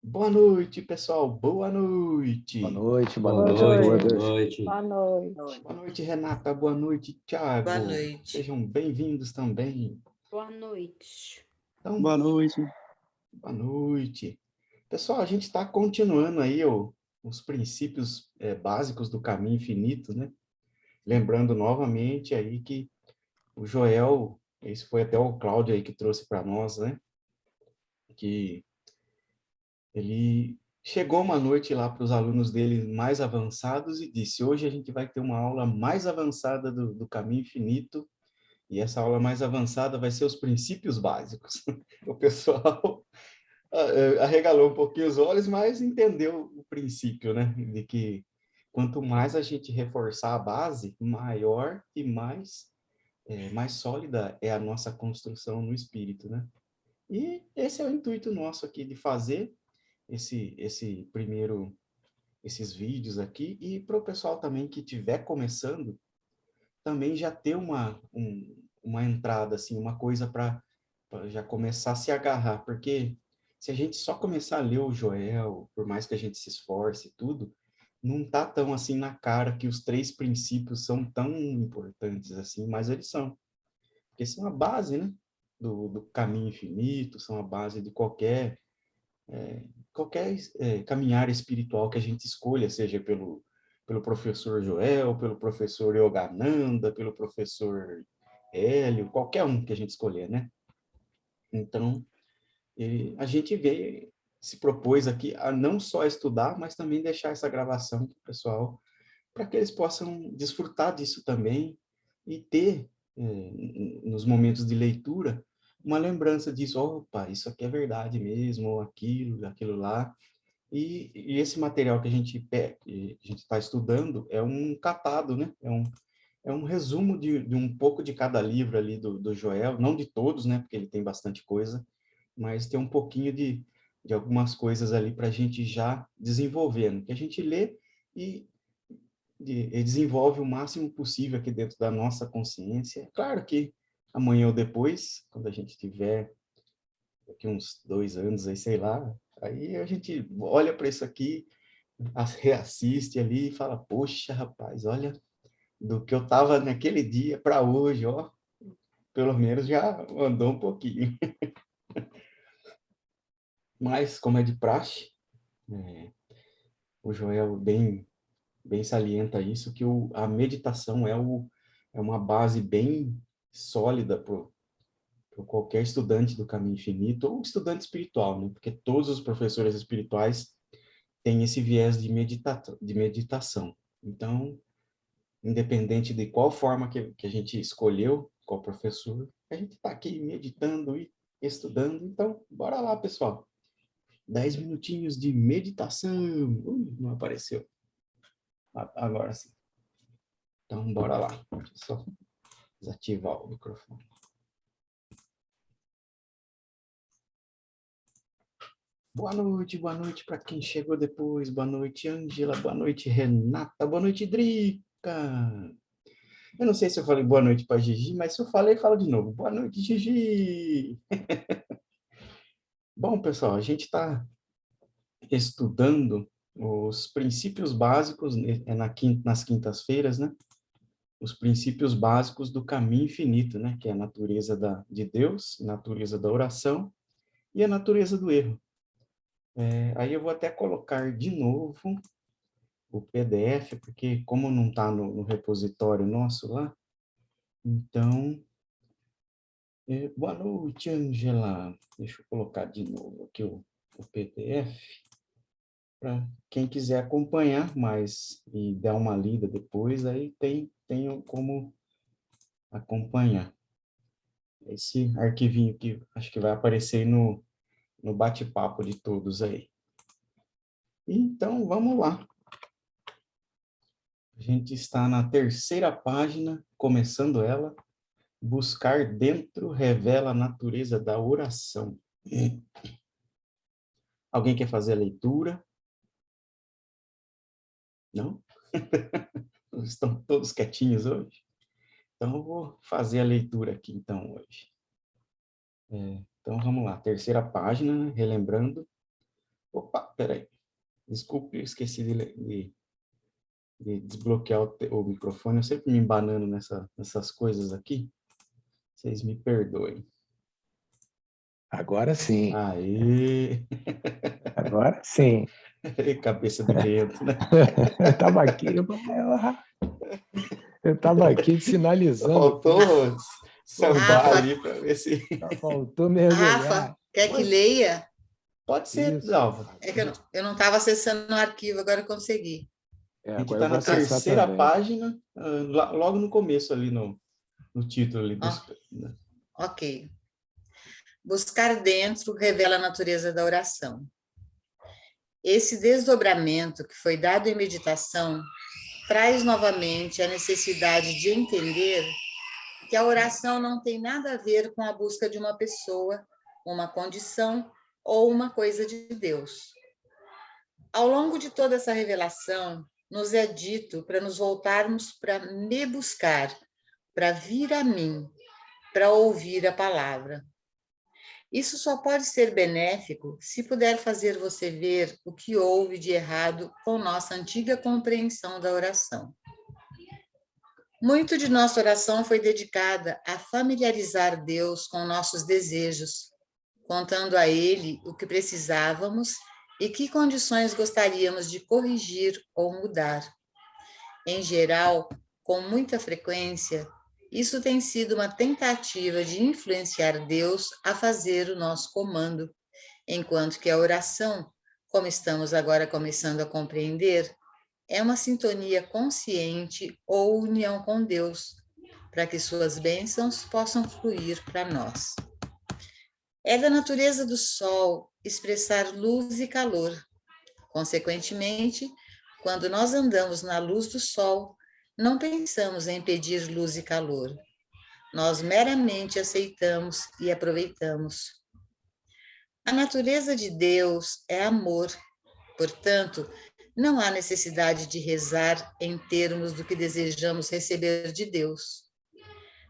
Boa noite, pessoal. Boa Boa noite. noite, boa Boa noite, noite, boa boa noite. noite. Boa noite. Boa noite, Renata. Boa noite, Boa Thiago. noite. Sejam bem-vindos também. Boa noite. Então, Boa noite. boa noite. Pessoal, a gente está continuando aí os princípios básicos do caminho infinito, né? Lembrando novamente aí que o Joel, esse foi até o Cláudio aí que trouxe para nós, né? Que ele chegou uma noite lá para os alunos dele mais avançados e disse: hoje a gente vai ter uma aula mais avançada do caminho infinito, e essa aula mais avançada vai ser os princípios básicos. O pessoal arregalou um pouquinho os olhos, mas entendeu o princípio, né? De que quanto mais a gente reforçar a base, maior e mais sólida é a nossa construção no espírito, né? E esse é o intuito nosso aqui de fazer esse primeiro, esses vídeos aqui, e para o pessoal também que estiver começando, também já ter uma entrada, assim, uma coisa para já começar a se agarrar, porque se a gente só começar a ler o Joel, por mais que a gente se esforce e tudo, não tá tão assim na cara que os três princípios são tão importantes assim, mas eles são, porque são a base, né, do caminho infinito, são a base de qualquer caminhar espiritual que a gente escolha, seja pelo professor Joel, pelo professor Yogananda, pelo professor Hélio, qualquer um que a gente escolher, né? Então, a gente se propôs aqui a não só estudar, mas também deixar essa gravação para o pessoal, para que eles possam desfrutar disso também e ter, nos momentos de leitura, uma lembrança disso. Opa, isso aqui é verdade mesmo, ou aquilo lá. E esse material que que a gente está estudando é um catado, né? É um resumo de um pouco de cada livro ali do Joel, não de todos, né? Porque ele tem bastante coisa, mas tem um pouquinho de algumas coisas ali para a gente já desenvolvendo, que a gente lê e, e desenvolve o máximo possível aqui dentro da nossa consciência. Claro que amanhã ou depois, quando a gente tiver daqui uns 2 anos, aí sei lá, aí a gente olha para isso aqui, reassiste ali e fala: poxa, rapaz, olha, do que eu estava naquele dia para hoje, ó, pelo menos já andou um pouquinho. Mas, como é de praxe, é, o Joel bem salienta isso, que a meditação é uma base bem sólida para qualquer estudante do caminho infinito, ou estudante espiritual, né? Porque todos os professores espirituais têm esse viés de meditação. Então, independente de qual forma que a gente escolheu, qual professor, a gente está aqui meditando e estudando. Então, bora lá, pessoal. 10 minutinhos de meditação. Não apareceu. Agora sim. Então, bora lá. Deixa eu só desativar o microfone. Boa noite para quem chegou depois. Boa noite, Ângela. Boa noite, Renata. Boa noite, Drica. Eu não sei se eu falei boa noite para Gigi, mas se eu falei, falo de novo. Boa noite, Gigi. Bom, pessoal, a gente está estudando os princípios básicos, nas quintas-feiras, né? Os princípios básicos do caminho infinito, né? Que é a natureza de Deus, a natureza da oração e a natureza do erro. Aí eu vou até colocar de novo o PDF, porque como não está no repositório nosso lá, então... boa noite, Angela. Deixa eu colocar de novo aqui o PDF. Para quem quiser acompanhar mais e dar uma lida depois, aí tem como acompanhar. Esse arquivinho que acho que vai aparecer no bate-papo de todos aí. Então, vamos lá. A gente está na terceira página, começando ela. Buscar dentro revela a natureza da oração. Alguém quer fazer a leitura? Não? Estão todos quietinhos hoje? Então, eu vou fazer a leitura aqui, então, hoje. Então, vamos lá. Terceira página, relembrando. Opa, peraí. Desculpe, eu esqueci de desbloquear o microfone. Eu sempre me embanando nessas coisas aqui. Vocês me perdoem. Agora sim. Aê! Agora sim. Cabeça de vento, né? Eu tava aqui sinalizando. Faltou sambar Rafa, ali para ver se... Faltou mergulhar. Rafa, quer que Oi, leia? pode ser, Isso. Dalva. É que eu não estava acessando o arquivo, agora eu consegui. A gente Agora eu está vou na acessar terceira também. página, logo no começo ali no título ali. Ó, ok. Buscar dentro revela a natureza da oração. Esse desdobramento que foi dado em meditação traz novamente a necessidade de entender que a oração não tem nada a ver com a busca de uma pessoa, uma condição ou uma coisa de Deus. Ao longo de toda essa revelação, nos é dito para nos voltarmos para me buscar, para vir a mim, para ouvir a palavra. Isso só pode ser benéfico se puder fazer você ver o que houve de errado com nossa antiga compreensão da oração. Muito de nossa oração foi dedicada a familiarizar Deus com nossos desejos, contando a Ele o que precisávamos e que condições gostaríamos de corrigir ou mudar. Em geral, com muita frequência, isso tem sido uma tentativa de influenciar Deus a fazer o nosso comando, enquanto que a oração, como estamos agora começando a compreender, é uma sintonia consciente ou união com Deus, para que suas bênçãos possam fluir para nós. É da natureza do sol expressar luz e calor. Consequentemente, quando nós andamos na luz do sol, não pensamos em pedir luz e calor. Nós meramente aceitamos e aproveitamos. A natureza de Deus é amor, portanto, não há necessidade de rezar em termos do que desejamos receber de Deus.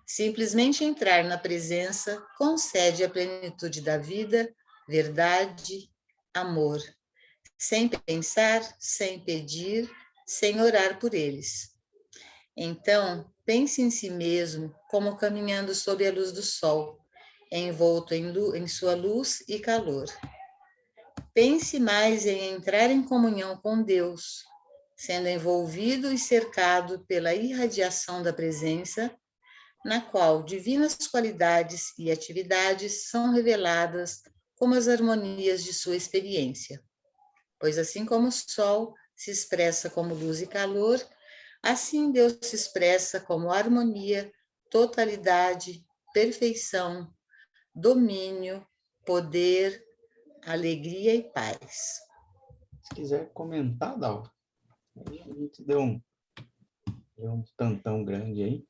Simplesmente entrar na presença concede a plenitude da vida, verdade, amor, sem pensar, sem pedir, sem orar por eles. Então, pense em si mesmo como caminhando sob a luz do sol, envolto em sua luz e calor. Pense mais em entrar em comunhão com Deus, sendo envolvido e cercado pela irradiação da presença, na qual divinas qualidades e atividades são reveladas como as harmonias de sua experiência. Pois assim como o sol se expressa como luz e calor, assim Deus se expressa como harmonia, totalidade, perfeição, domínio, poder, alegria e paz. Se quiser comentar, Dalva, aí a gente deu um tantão grande aí.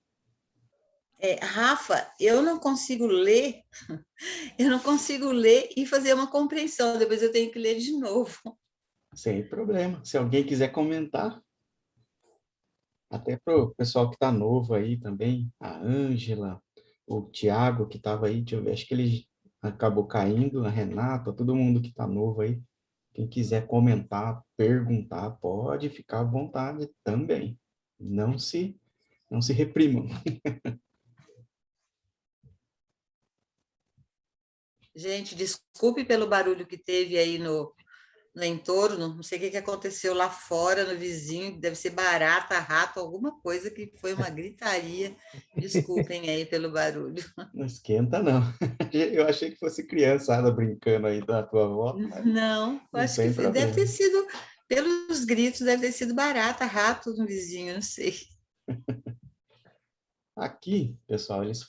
Rafa, eu não consigo ler e fazer uma compreensão, depois eu tenho que ler de novo. Sem problema. Se alguém quiser comentar, até para o pessoal que está novo aí também, a Ângela, o Tiago que estava aí, deixa eu ver, acho que ele acabou caindo, a Renata, todo mundo que está novo aí, quem quiser comentar, perguntar, pode ficar à vontade também. Não se reprimam. Gente, desculpe pelo barulho que teve aí no entorno, não sei o que aconteceu lá fora, no vizinho, deve ser barata, rato, alguma coisa que foi uma gritaria. Desculpem aí pelo barulho. Não esquenta, não. Eu achei que fosse criançada brincando aí da tua avó, mas Não, não acho que tem deve problema. ter sido, pelos gritos, deve ter sido barata, rato no vizinho, não sei. Aqui, pessoal, eles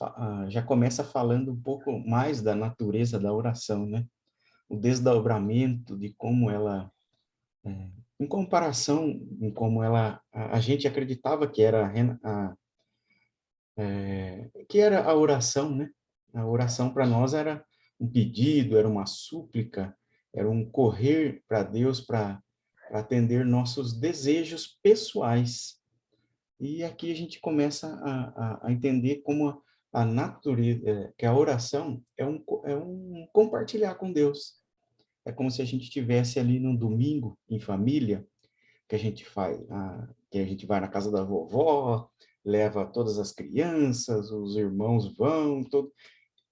já começa falando um pouco mais da natureza da oração, né? O desdobramento de como ela, em comparação em como a gente acreditava que era a oração, né? A oração para nós era um pedido, era uma súplica, era um correr para Deus para atender nossos desejos pessoais. E aqui a gente começa a entender como a natureza, que a oração é um compartilhar com Deus. é como se a gente estivesse ali num domingo em família, que a gente faz, que a gente vai na casa da vovó, leva todas as crianças, os irmãos vão, todo,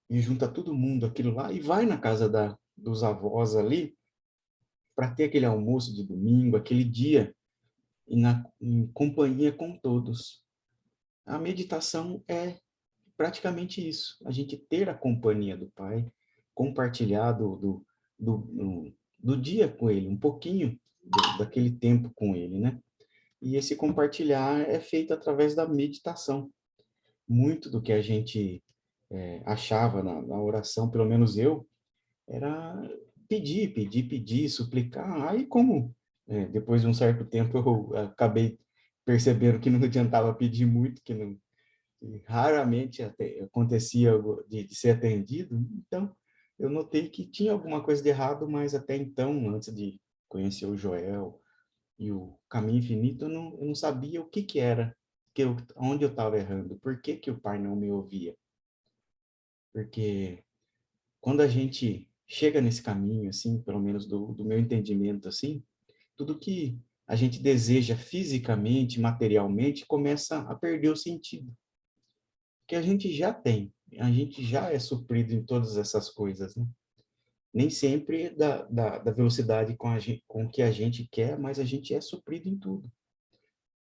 e junta todo mundo aquilo lá, e vai na casa dos avós ali, para ter aquele almoço de domingo, aquele dia em companhia com todos. A meditação é praticamente isso, a gente ter a companhia do Pai, compartilhar do dia com Ele, um pouquinho daquele tempo com Ele, né? E esse compartilhar é feito através da meditação. Muito do que a gente achava na oração, pelo menos eu, era pedir, suplicar. Aí, como depois de um certo tempo eu acabei percebendo que não adiantava pedir muito, que raramente acontecia de ser atendido, então eu notei que tinha alguma coisa de errado, mas até então, antes de conhecer o Joel e o Caminho Infinito, eu não sabia o que era, onde eu estava errando, por que o Pai não me ouvia. Porque quando a gente chega nesse caminho, assim, pelo menos do meu entendimento, assim, tudo que a gente deseja fisicamente, materialmente, começa a perder o sentido. Que a gente já tem, a gente já é suprido em todas essas coisas, né? Nem sempre da velocidade com que a gente quer, mas a gente é suprido em tudo.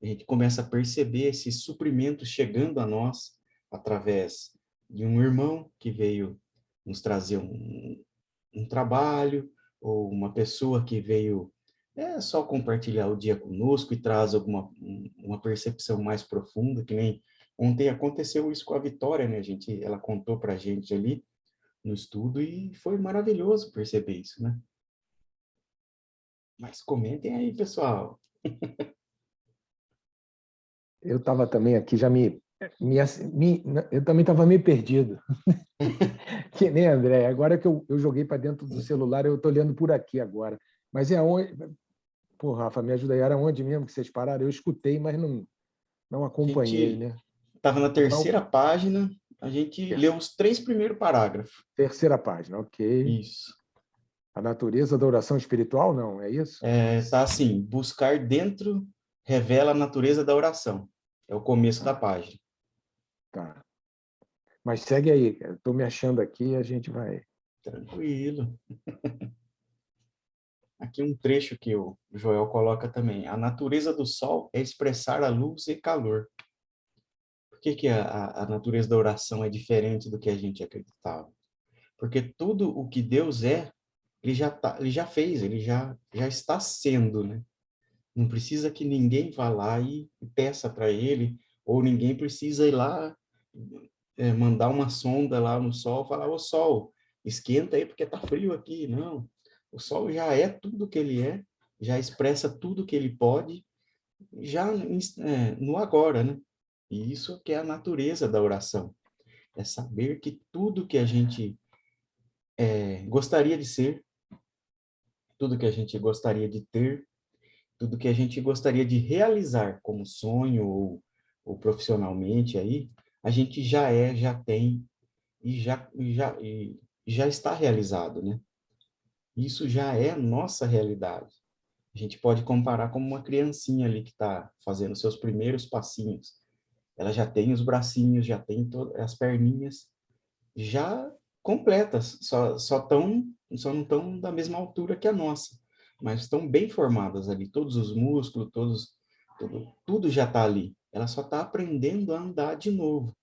A gente começa a perceber esse suprimento chegando a nós através de um irmão que veio nos trazer um trabalho, ou uma pessoa que veio só compartilhar o dia conosco e traz uma percepção mais profunda, que nem ontem aconteceu isso com a Vitória, né? Ela contou para a gente ali no estudo e foi maravilhoso perceber isso, né? Mas comentem aí, pessoal. Eu estava também aqui, já eu também estava meio perdido. Que nem André. Agora que eu joguei para dentro do celular, eu estou olhando por aqui agora. Mas é onde. Pô, Rafa, me ajuda aí. Era onde mesmo que vocês pararam? Eu escutei, mas não A acompanhei, gente né? estava na Então, terceira página, a gente leu os 3 primeiros parágrafos. terceira página, ok. Isso. A natureza da oração espiritual, não, é isso? Tá assim, buscar dentro revela a natureza da oração. É o começo da Ah, página. tá. Mas segue aí, cara. Estou me achando aqui e a gente vai. Tranquilo. Aqui um trecho que o Joel coloca também. A natureza do sol é expressar a luz e calor. Por que a natureza da oração é diferente do que a gente acreditava? Porque tudo o que Deus é, ele já fez, já está sendo, né? Não precisa que ninguém vá lá e peça para ele, ou ninguém precisa ir lá mandar uma sonda lá no sol, falar, ô sol, esquenta aí porque tá frio aqui. Não, o sol já é tudo que ele é, já expressa tudo que ele pode, já no agora, né? E isso que é a natureza da oração, é saber que tudo que a gente gostaria de ser, tudo que a gente gostaria de ter, tudo que a gente gostaria de realizar como sonho ou profissionalmente aí, a gente já já tem e já está realizado, né? Isso já é nossa realidade. A gente pode comparar como uma criancinha ali que está fazendo seus primeiros passinhos. Ela já tem os bracinhos, já tem todas as perninhas já completas, só não estão da mesma altura que a nossa, mas estão bem formadas ali, todos os músculos, tudo já está ali. Ela só está aprendendo a andar de novo,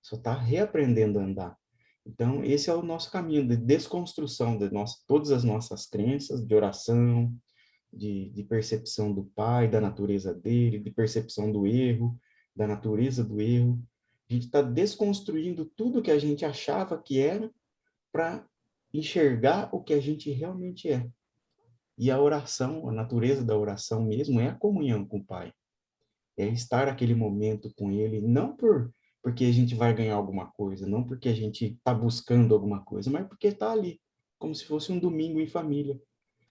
só está reaprendendo a andar. Então, esse é o nosso caminho de desconstrução de todas as nossas crenças, de oração, de percepção do Pai, da natureza dele, de percepção do erro, da natureza do erro. A gente está desconstruindo tudo que a gente achava que era para enxergar o que a gente realmente é. E a oração, a natureza da oração mesmo, é a comunhão com o Pai. É estar aquele momento com Ele, não porque a gente vai ganhar alguma coisa, não porque a gente está buscando alguma coisa, mas porque está ali, como se fosse um domingo em família,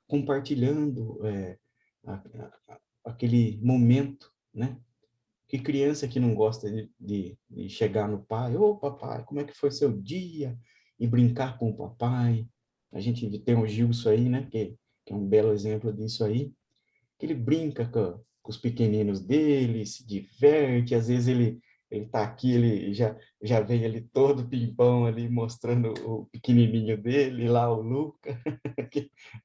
compartilhando aquele momento, né? Que criança que não gosta de chegar no pai, ô papai, como é que foi seu dia? E brincar com o papai, A gente tem o Gilson aí, né, que é um belo exemplo disso aí, que ele brinca com os pequeninos dele, se diverte, às vezes ele tá aqui, ele já vem ali todo pimpão ali, mostrando o pequenininho dele, lá o Luca,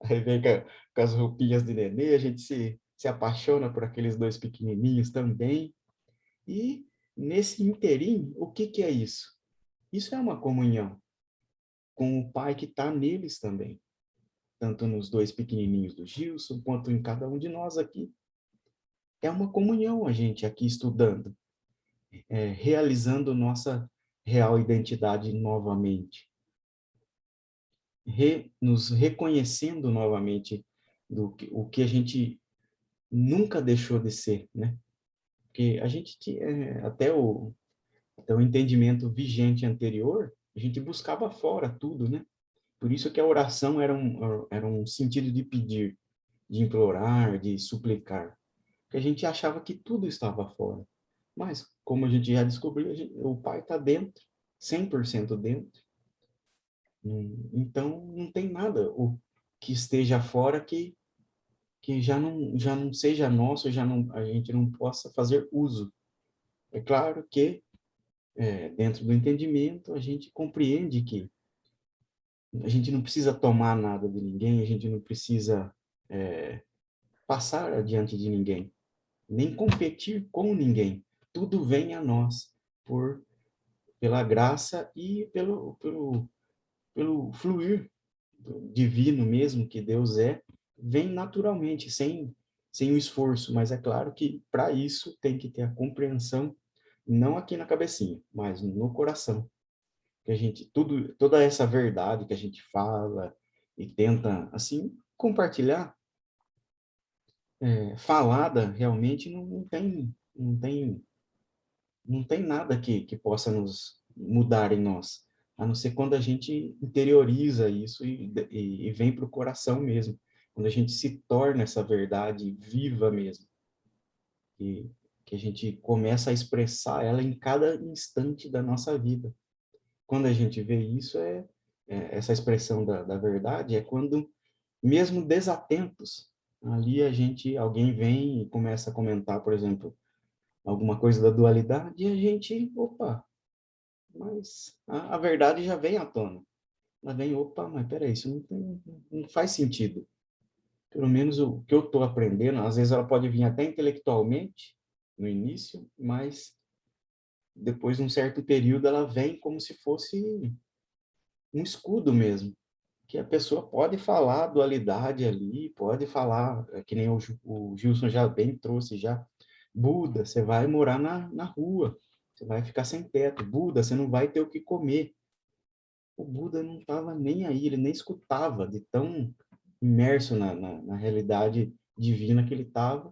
aí vem com as roupinhas de nenê, a gente se apaixona por aqueles dois pequenininhos também, e nesse inteirinho, o que que é isso? Isso é uma comunhão com o Pai que está neles também, tanto nos dois pequenininhos do Gilson, quanto em cada um de nós aqui. É uma comunhão a gente aqui estudando, realizando nossa real identidade novamente, nos reconhecendo novamente o que a gente nunca deixou de ser, né? Porque a gente tinha, até o entendimento vigente anterior, a gente buscava fora tudo, né? Por isso que a oração era um sentido de pedir, de implorar, de suplicar. Porque a gente achava que tudo estava fora. Mas, como a gente já descobriu, o Pai está dentro, 100% dentro. Então, não tem nada o que esteja fora que já não seja nosso, a gente não possa fazer uso. É claro que, dentro do entendimento, a gente compreende que a gente não precisa tomar nada de ninguém, a gente não precisa passar adiante de ninguém, nem competir com ninguém. Tudo vem a nós pela graça e pelo fluir divino mesmo que Deus vem naturalmente, sem o esforço. Mas é claro que para isso tem que ter a compreensão, não aqui na cabecinha, mas no coração. Que a gente, toda essa verdade que a gente fala e tenta, assim, compartilhar, falada realmente não tem nada que possa nos mudar em nós, a não ser quando a gente interioriza isso e vem para o coração mesmo, quando a gente se torna essa verdade viva mesmo, e que a gente começa a expressar ela em cada instante da nossa vida. Quando a gente vê isso, essa expressão da verdade, é quando, mesmo desatentos, ali alguém vem e começa a comentar, por exemplo, alguma coisa da dualidade, e a gente, opa, mas a verdade já vem à tona. Ela vem, opa, mas peraí, isso não faz sentido. Pelo menos o que eu estou aprendendo, às vezes ela pode vir até intelectualmente, no início, mas depois de um certo período ela vem como se fosse um escudo mesmo, que a pessoa pode falar a dualidade ali, pode falar, que nem o Gilson já bem trouxe já, Buda, você vai morar na rua, você vai ficar sem teto. Buda, você não vai ter o que comer. O Buda não estava nem aí, ele nem escutava, de tão imerso na realidade divina que ele estava.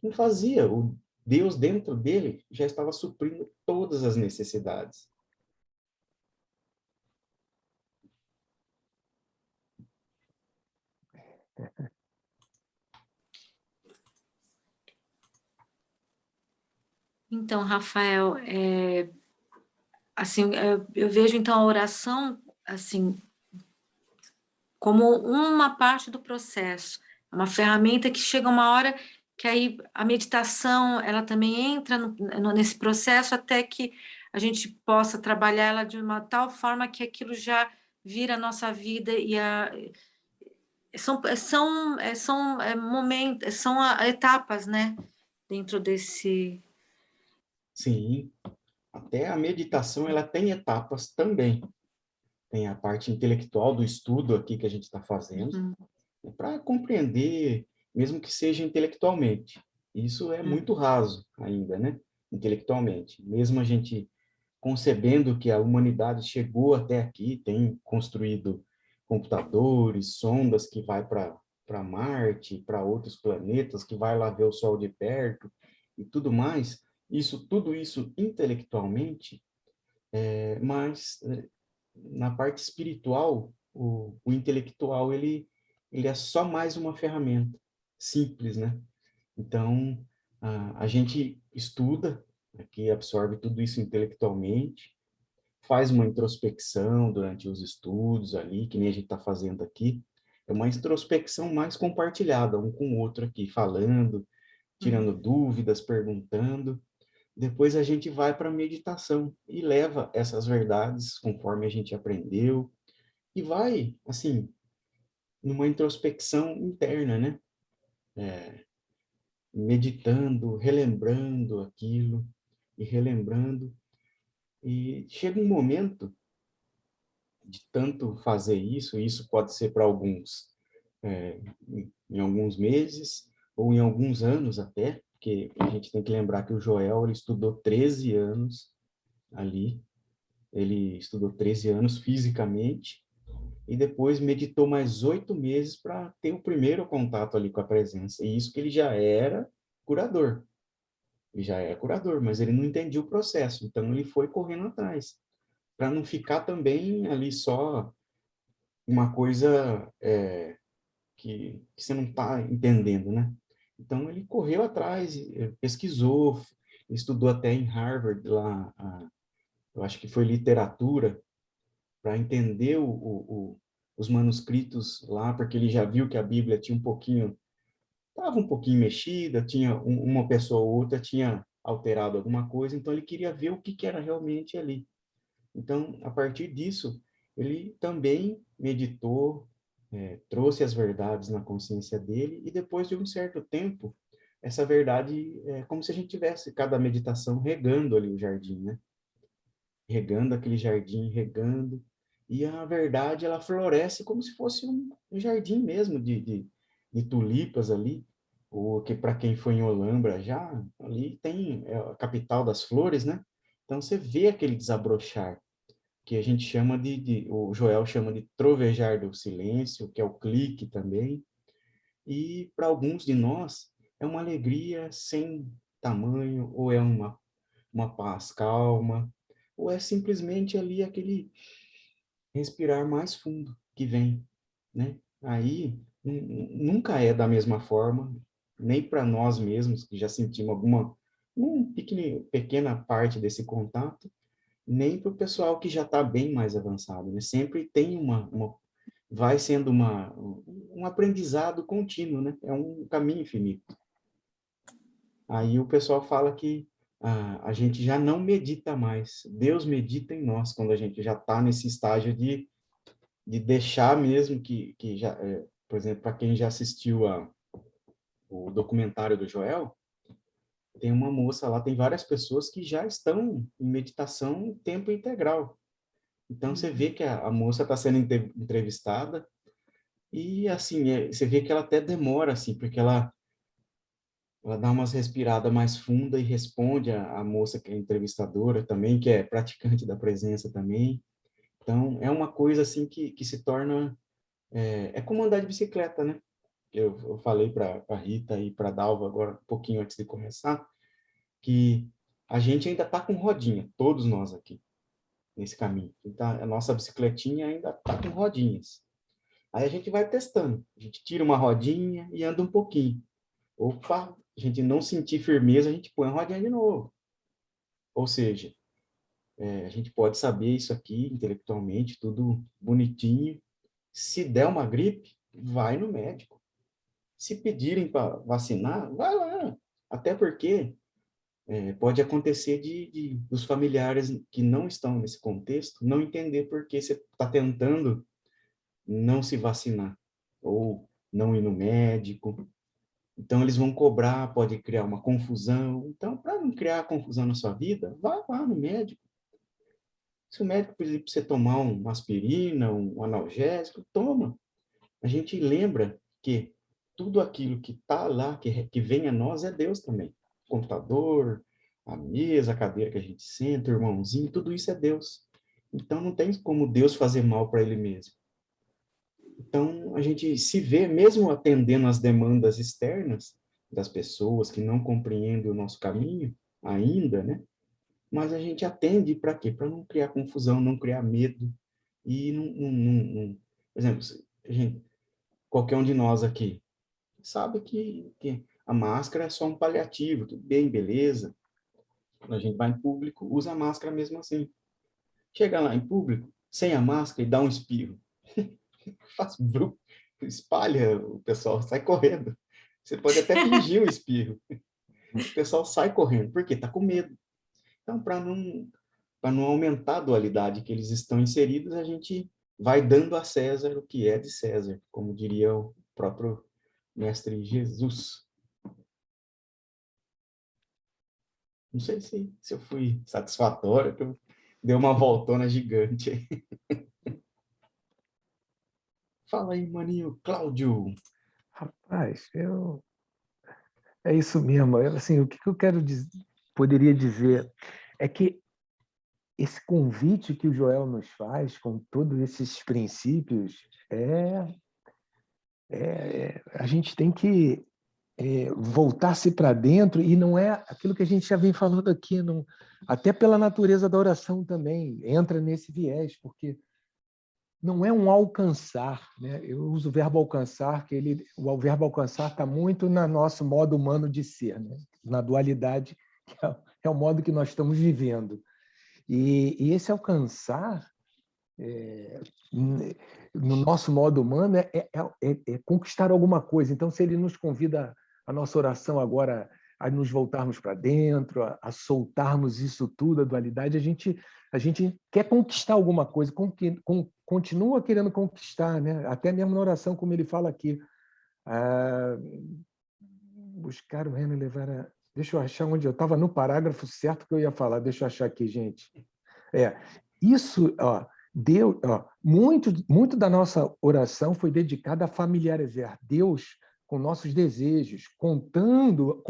Não fazia. O Deus dentro dele já estava suprindo todas as necessidades. Então, Rafael, assim, eu vejo então a oração assim como uma parte do processo, é uma ferramenta que chega uma hora que aí a meditação ela também entra nesse processo até que a gente possa trabalhar ela de uma tal forma que aquilo já vira a nossa vida e são momentos, são etapas, né, dentro desse. Sim, até a meditação ela tem etapas também. Tem a parte intelectual do estudo aqui que a gente está fazendo, para compreender, mesmo que seja intelectualmente. Isso é muito raso ainda, né? Intelectualmente. Mesmo a gente concebendo que a humanidade chegou até aqui, tem construído computadores, sondas que vai para Marte, para outros planetas, que vai lá ver o Sol de perto e tudo mais. Tudo isso intelectualmente, mas na parte espiritual, o intelectual ele é só mais uma ferramenta simples, né? Então, a gente estuda, aqui absorve tudo isso intelectualmente, faz uma introspecção durante os estudos ali, que nem a gente está fazendo aqui. É uma introspecção mais compartilhada, um com o outro aqui, falando, tirando dúvidas, perguntando. Depois a gente vai para a meditação e leva essas verdades conforme a gente aprendeu e vai, assim, numa introspecção interna, né? Meditando, relembrando aquilo e relembrando. E chega um momento de tanto fazer isso, e isso pode ser para alguns em alguns meses ou em alguns anos até, porque a gente tem que lembrar que o Joel ele estudou 13 anos ali, ele estudou 13 anos fisicamente, e depois meditou mais 8 meses para ter o primeiro contato ali com a presença. E isso que ele já era curador. Ele já era curador, mas ele não entendia o processo. Então, ele foi correndo atrás. Para não ficar também ali só uma coisa que você não está entendendo, né? Então, ele correu atrás, pesquisou, estudou até em Harvard, lá, eu acho que foi literatura, para entender os manuscritos lá, porque ele já viu que a Bíblia tinha um pouquinho, estava um pouquinho mexida, tinha uma pessoa ou outra tinha alterado alguma coisa, então ele queria ver o que, que era realmente ali. Então, a partir disso, ele também meditou, trouxe as verdades na consciência dele, e depois de um certo tempo, essa verdade é como se a gente tivesse cada meditação regando ali o jardim, né? Regando aquele jardim, regando, e a verdade ela floresce como se fosse um jardim mesmo de tulipas ali, ou que para quem foi em Olambra já, ali tem a capital das flores, né? Então você vê aquele desabrochar, que a gente chama o Joel chama de trovejar do silêncio, que é o clique também, e para alguns de nós é uma alegria sem tamanho, ou é uma paz calma, ou é simplesmente ali aquele respirar mais fundo que vem, né? Aí nunca é da mesma forma, nem para nós mesmos que já sentimos pequena parte desse contato, nem para o pessoal que já está bem mais avançado, né? Sempre tem vai sendo um aprendizado contínuo, né? É um caminho infinito. Aí o pessoal fala que a gente já não medita mais. Deus medita em nós quando a gente já está nesse estágio de deixar mesmo que já, por exemplo, para quem já assistiu o documentário do Joel, tem uma moça lá, tem várias pessoas que já estão em meditação em tempo integral. Então você vê que a moça está sendo entrevistada e assim, você vê que ela até demora assim, porque ela dá umas respiradas mais funda e responde a moça que é entrevistadora também, que é praticante da presença também. Então, é uma coisa assim que se torna... É como andar de bicicleta, né? Eu falei para a Rita e para a Dalva agora, um pouquinho antes de começar, que a gente ainda está com rodinha, todos nós aqui, nesse caminho. Então, a nossa bicicletinha ainda está com rodinhas. Aí a gente vai testando. A gente tira uma rodinha e anda um pouquinho. Opa, a gente não sentir firmeza, a gente põe a rodinha de novo. Ou seja, a gente pode saber isso aqui intelectualmente, tudo bonitinho. Se der uma gripe, vai no médico. Se pedirem para vacinar, vai lá. Até porque pode acontecer dos familiares que não estão nesse contexto não entender por que você está tentando não se vacinar ou não ir no médico. Então, eles vão cobrar, pode criar uma confusão. Então, para não criar confusão na sua vida, vá lá no médico. Se o médico pedir para você tomar uma aspirina, um analgésico, toma. A gente lembra que tudo aquilo que está lá, que vem a nós, é Deus também. O computador, a mesa, a cadeira que a gente senta, o irmãozinho, tudo isso é Deus. Então, não tem como Deus fazer mal para ele mesmo. Então, a gente se vê, mesmo atendendo às demandas externas das pessoas que não compreendem o nosso caminho ainda, né? Mas a gente atende para quê? Para não criar confusão, não criar medo. E por exemplo, qualquer um de nós aqui sabe que a máscara é só um paliativo, tudo bem, beleza. Quando a gente vai em público, usa a máscara mesmo assim. chega lá em público, sem a máscara e dá um espirro. Faz brum, espalha, o pessoal sai correndo. Você pode até fingir um espirro. O pessoal sai correndo, porque está com medo. Então, para não aumentar a dualidade que eles estão inseridos, a gente vai dando a César o que é de César, como diria o próprio Mestre Jesus. Não sei se eu fui satisfatório, que eu dei uma voltona gigante aí. Fala aí, maninho Cláudio. Rapaz, é isso mesmo. Assim, o que eu poderia dizer é que esse convite que o Joel nos faz, com todos esses princípios, a gente tem que voltar-se para dentro, e não é aquilo que a gente já vem falando aqui, não, até pela natureza da oração também, entra nesse viés, porque não é um alcançar, né? Eu uso o verbo alcançar, o verbo alcançar está muito no nosso modo humano de ser, né? Na dualidade, que é o modo que nós estamos vivendo. E esse alcançar, no nosso modo humano, é conquistar alguma coisa. Então, se ele nos convida a nossa oração agora a nos voltarmos para dentro, a soltarmos isso tudo, a dualidade, a gente quer conquistar alguma coisa, continua querendo conquistar, né? Até mesmo na oração, como ele fala aqui, buscar o reino e levar a... Deixa eu achar onde eu estava, no parágrafo certo que eu ia falar, deixa eu achar aqui, gente. Isso, Deus, muito da nossa oração foi dedicada a familiarizar Deus com nossos desejos, contando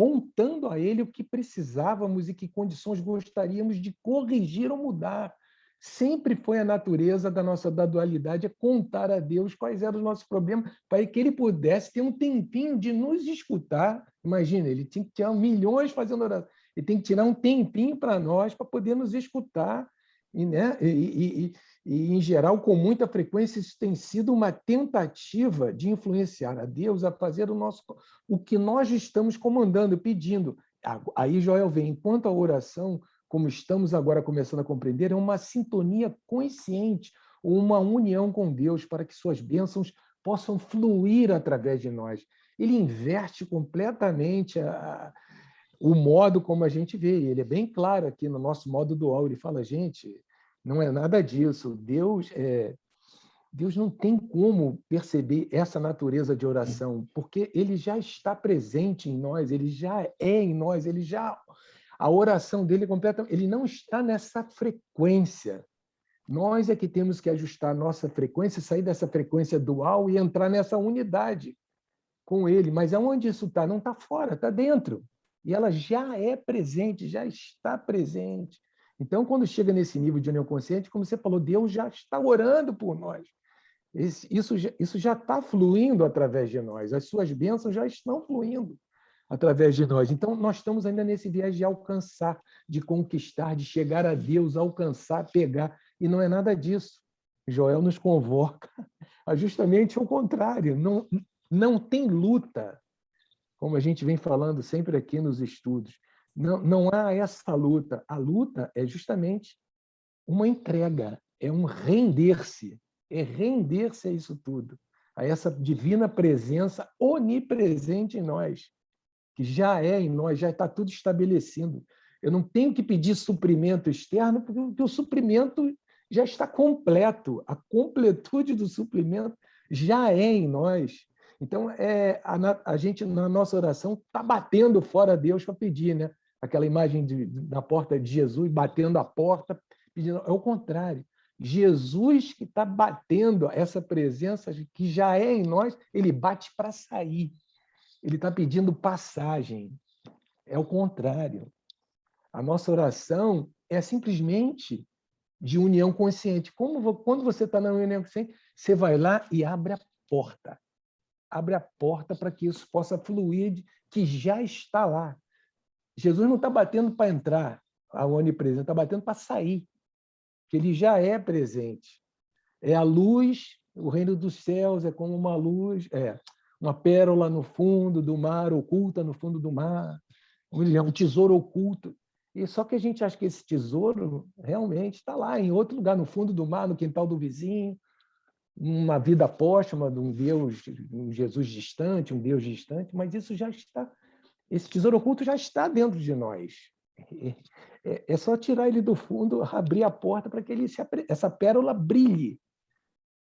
a Ele o que precisávamos e que condições gostaríamos de corrigir ou mudar. Sempre foi a natureza da dualidade, é contar a Deus quais eram os nossos problemas, para que Ele pudesse ter um tempinho de nos escutar. Imagina, Ele tinha que tirar milhões fazendo oração, Ele tem que tirar um tempinho para nós, para poder nos escutar. E, em geral, com muita frequência, isso tem sido uma tentativa de influenciar a Deus a fazer o que nós estamos comandando, pedindo. Aí Joel vem, enquanto a oração, como estamos agora começando a compreender, é uma sintonia consciente, uma união com Deus para que suas bênçãos possam fluir através de nós. Ele inverte completamente o modo como a gente vê. Ele é bem claro aqui no nosso modo dual. Ele fala, gente, não é nada disso. Deus não tem como perceber essa natureza de oração, porque ele já está presente em nós, ele já é em nós, a oração dele é completa, ele não está nessa frequência. Nós é que temos que ajustar a nossa frequência, sair dessa frequência dual e entrar nessa unidade com ele. Mas aonde isso está? Não está fora, está dentro. E ela já é presente, já está presente. Então, quando chega nesse nível de união consciente, como você falou, Deus já está orando por nós. Isso já está fluindo através de nós. As suas bênçãos já estão fluindo através de nós. Então, nós estamos ainda nesse viés de alcançar, de conquistar, de chegar a Deus, alcançar, pegar. E não é nada disso. Joel nos convoca a justamente o contrário. Não tem luta, como a gente vem falando sempre aqui nos estudos. Não há essa luta. A luta é justamente uma entrega, é um render-se. É render-se a isso tudo, a essa divina presença onipresente em nós, que já é em nós, já está tudo estabelecido. Eu não tenho que pedir suprimento externo, porque o suprimento já está completo. A completude do suprimento já é em nós. Então, a gente, na nossa oração, está batendo fora Deus para pedir, né? Aquela imagem da porta de Jesus, batendo a porta, pedindo. É o contrário. Jesus que está batendo essa presença que já é em nós, ele bate para sair. Ele está pedindo passagem. É o contrário. A nossa oração é simplesmente de união consciente. Quando você está na união consciente, você vai lá e abre a porta. Abre a porta para que isso possa fluir, que já está lá. Jesus não está batendo para entrar, a onipresença, está batendo para sair, que ele já é presente. É a luz, o reino dos céus é como uma luz, uma pérola no fundo do mar, oculta no fundo do mar, um tesouro oculto. E só que a gente acha que esse tesouro realmente está lá, em outro lugar, no fundo do mar, no quintal do vizinho, uma vida póstuma de um Deus, um Jesus distante, um Deus distante, mas isso já está, esse tesouro oculto já está dentro de nós. É só tirar ele do fundo, abrir a porta para que essa pérola brilhe.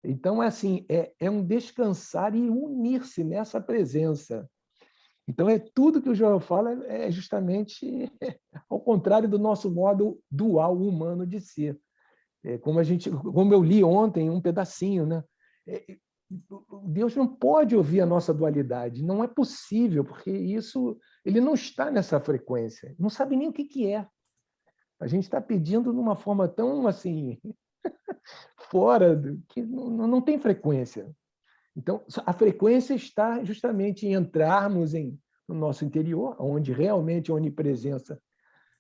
Então, assim, é um descansar e unir-se nessa presença. Então, tudo que o Joel fala é justamente ao contrário do nosso modo dual humano de ser. Como eu li ontem um pedacinho, né? Deus não pode ouvir a nossa dualidade, não é possível, porque ele não está nessa frequência, não sabe nem o que é. A gente está pedindo de uma forma tão assim fora que não tem frequência. Então, a frequência está justamente em entrarmos no nosso interior, onde realmente a onipresença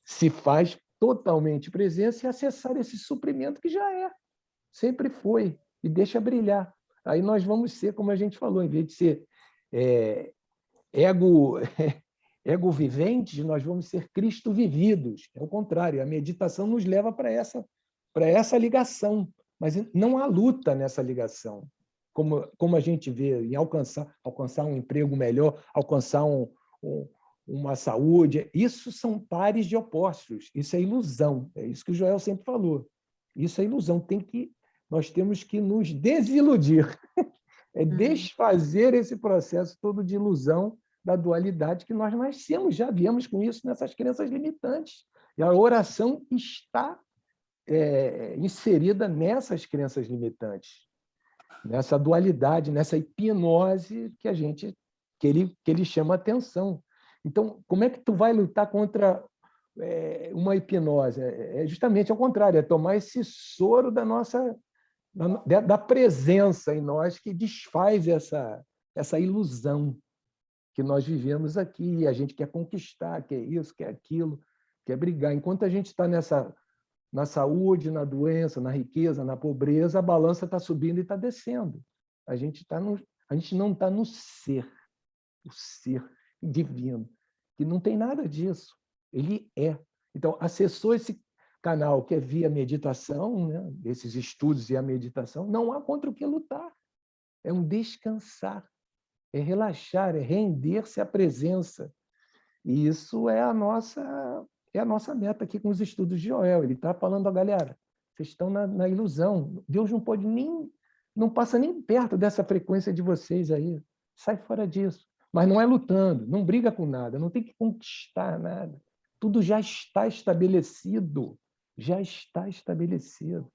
se faz totalmente presença, e acessar esse suprimento que já sempre foi, e deixa brilhar. Aí nós vamos ser, como a gente falou, em vez de ser ego viventes, nós vamos ser Cristo vividos. É o contrário, a meditação nos leva para essa ligação, mas não há luta nessa ligação. Como a gente vê em alcançar um emprego melhor, alcançar uma saúde, isso são pares de opostos, isso é ilusão, é isso que o Joel sempre falou. Isso é ilusão, nós temos que nos desiludir, desfazer esse processo todo de ilusão da dualidade que nós nascemos, já viemos com isso nessas crenças limitantes. E a oração está inserida nessas crenças limitantes, nessa dualidade, nessa hipnose que ele chama atenção. Então, como é que tu vai lutar contra uma hipnose? É justamente ao contrário, é tomar esse soro da presença em nós que desfaz essa ilusão que nós vivemos aqui, e a gente quer conquistar, quer isso, quer aquilo, quer brigar. Enquanto a gente está na saúde, na doença, na riqueza, na pobreza, a balança está subindo e está descendo. A gente não está no ser, o ser divino, que não tem nada disso. Ele é. Então, acessou esse canal que é via meditação, né? Esses estudos e a meditação, não há contra o que lutar. É um descansar, é relaxar, é render-se à presença. E isso é a nossa meta aqui com os estudos de Joel. Ele está falando, galera, vocês estão na ilusão. Deus não passa nem perto dessa frequência de vocês aí. Sai fora disso. Mas não é lutando, não briga com nada, não tem que conquistar nada. Tudo já está estabelecido. Já está estabelecido.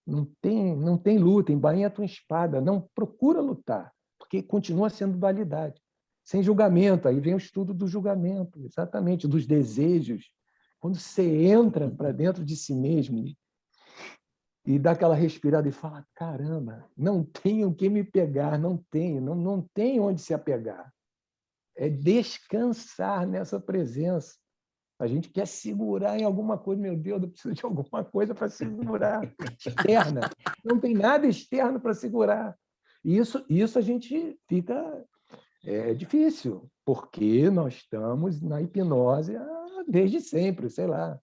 Não tem luta, embainha a tua espada, não procura lutar, porque continua sendo dualidade. Sem julgamento, aí vem o estudo do julgamento, exatamente, dos desejos. Quando você entra para dentro de si mesmo e dá aquela respirada e fala, caramba, não tenho o que me pegar, não tem onde se apegar. É descansar nessa presença. A gente quer segurar em alguma coisa, meu Deus, eu preciso de alguma coisa para segurar, externa. Não tem nada externo para segurar. Isso a gente fica difícil, porque nós estamos na hipnose desde sempre, sei lá.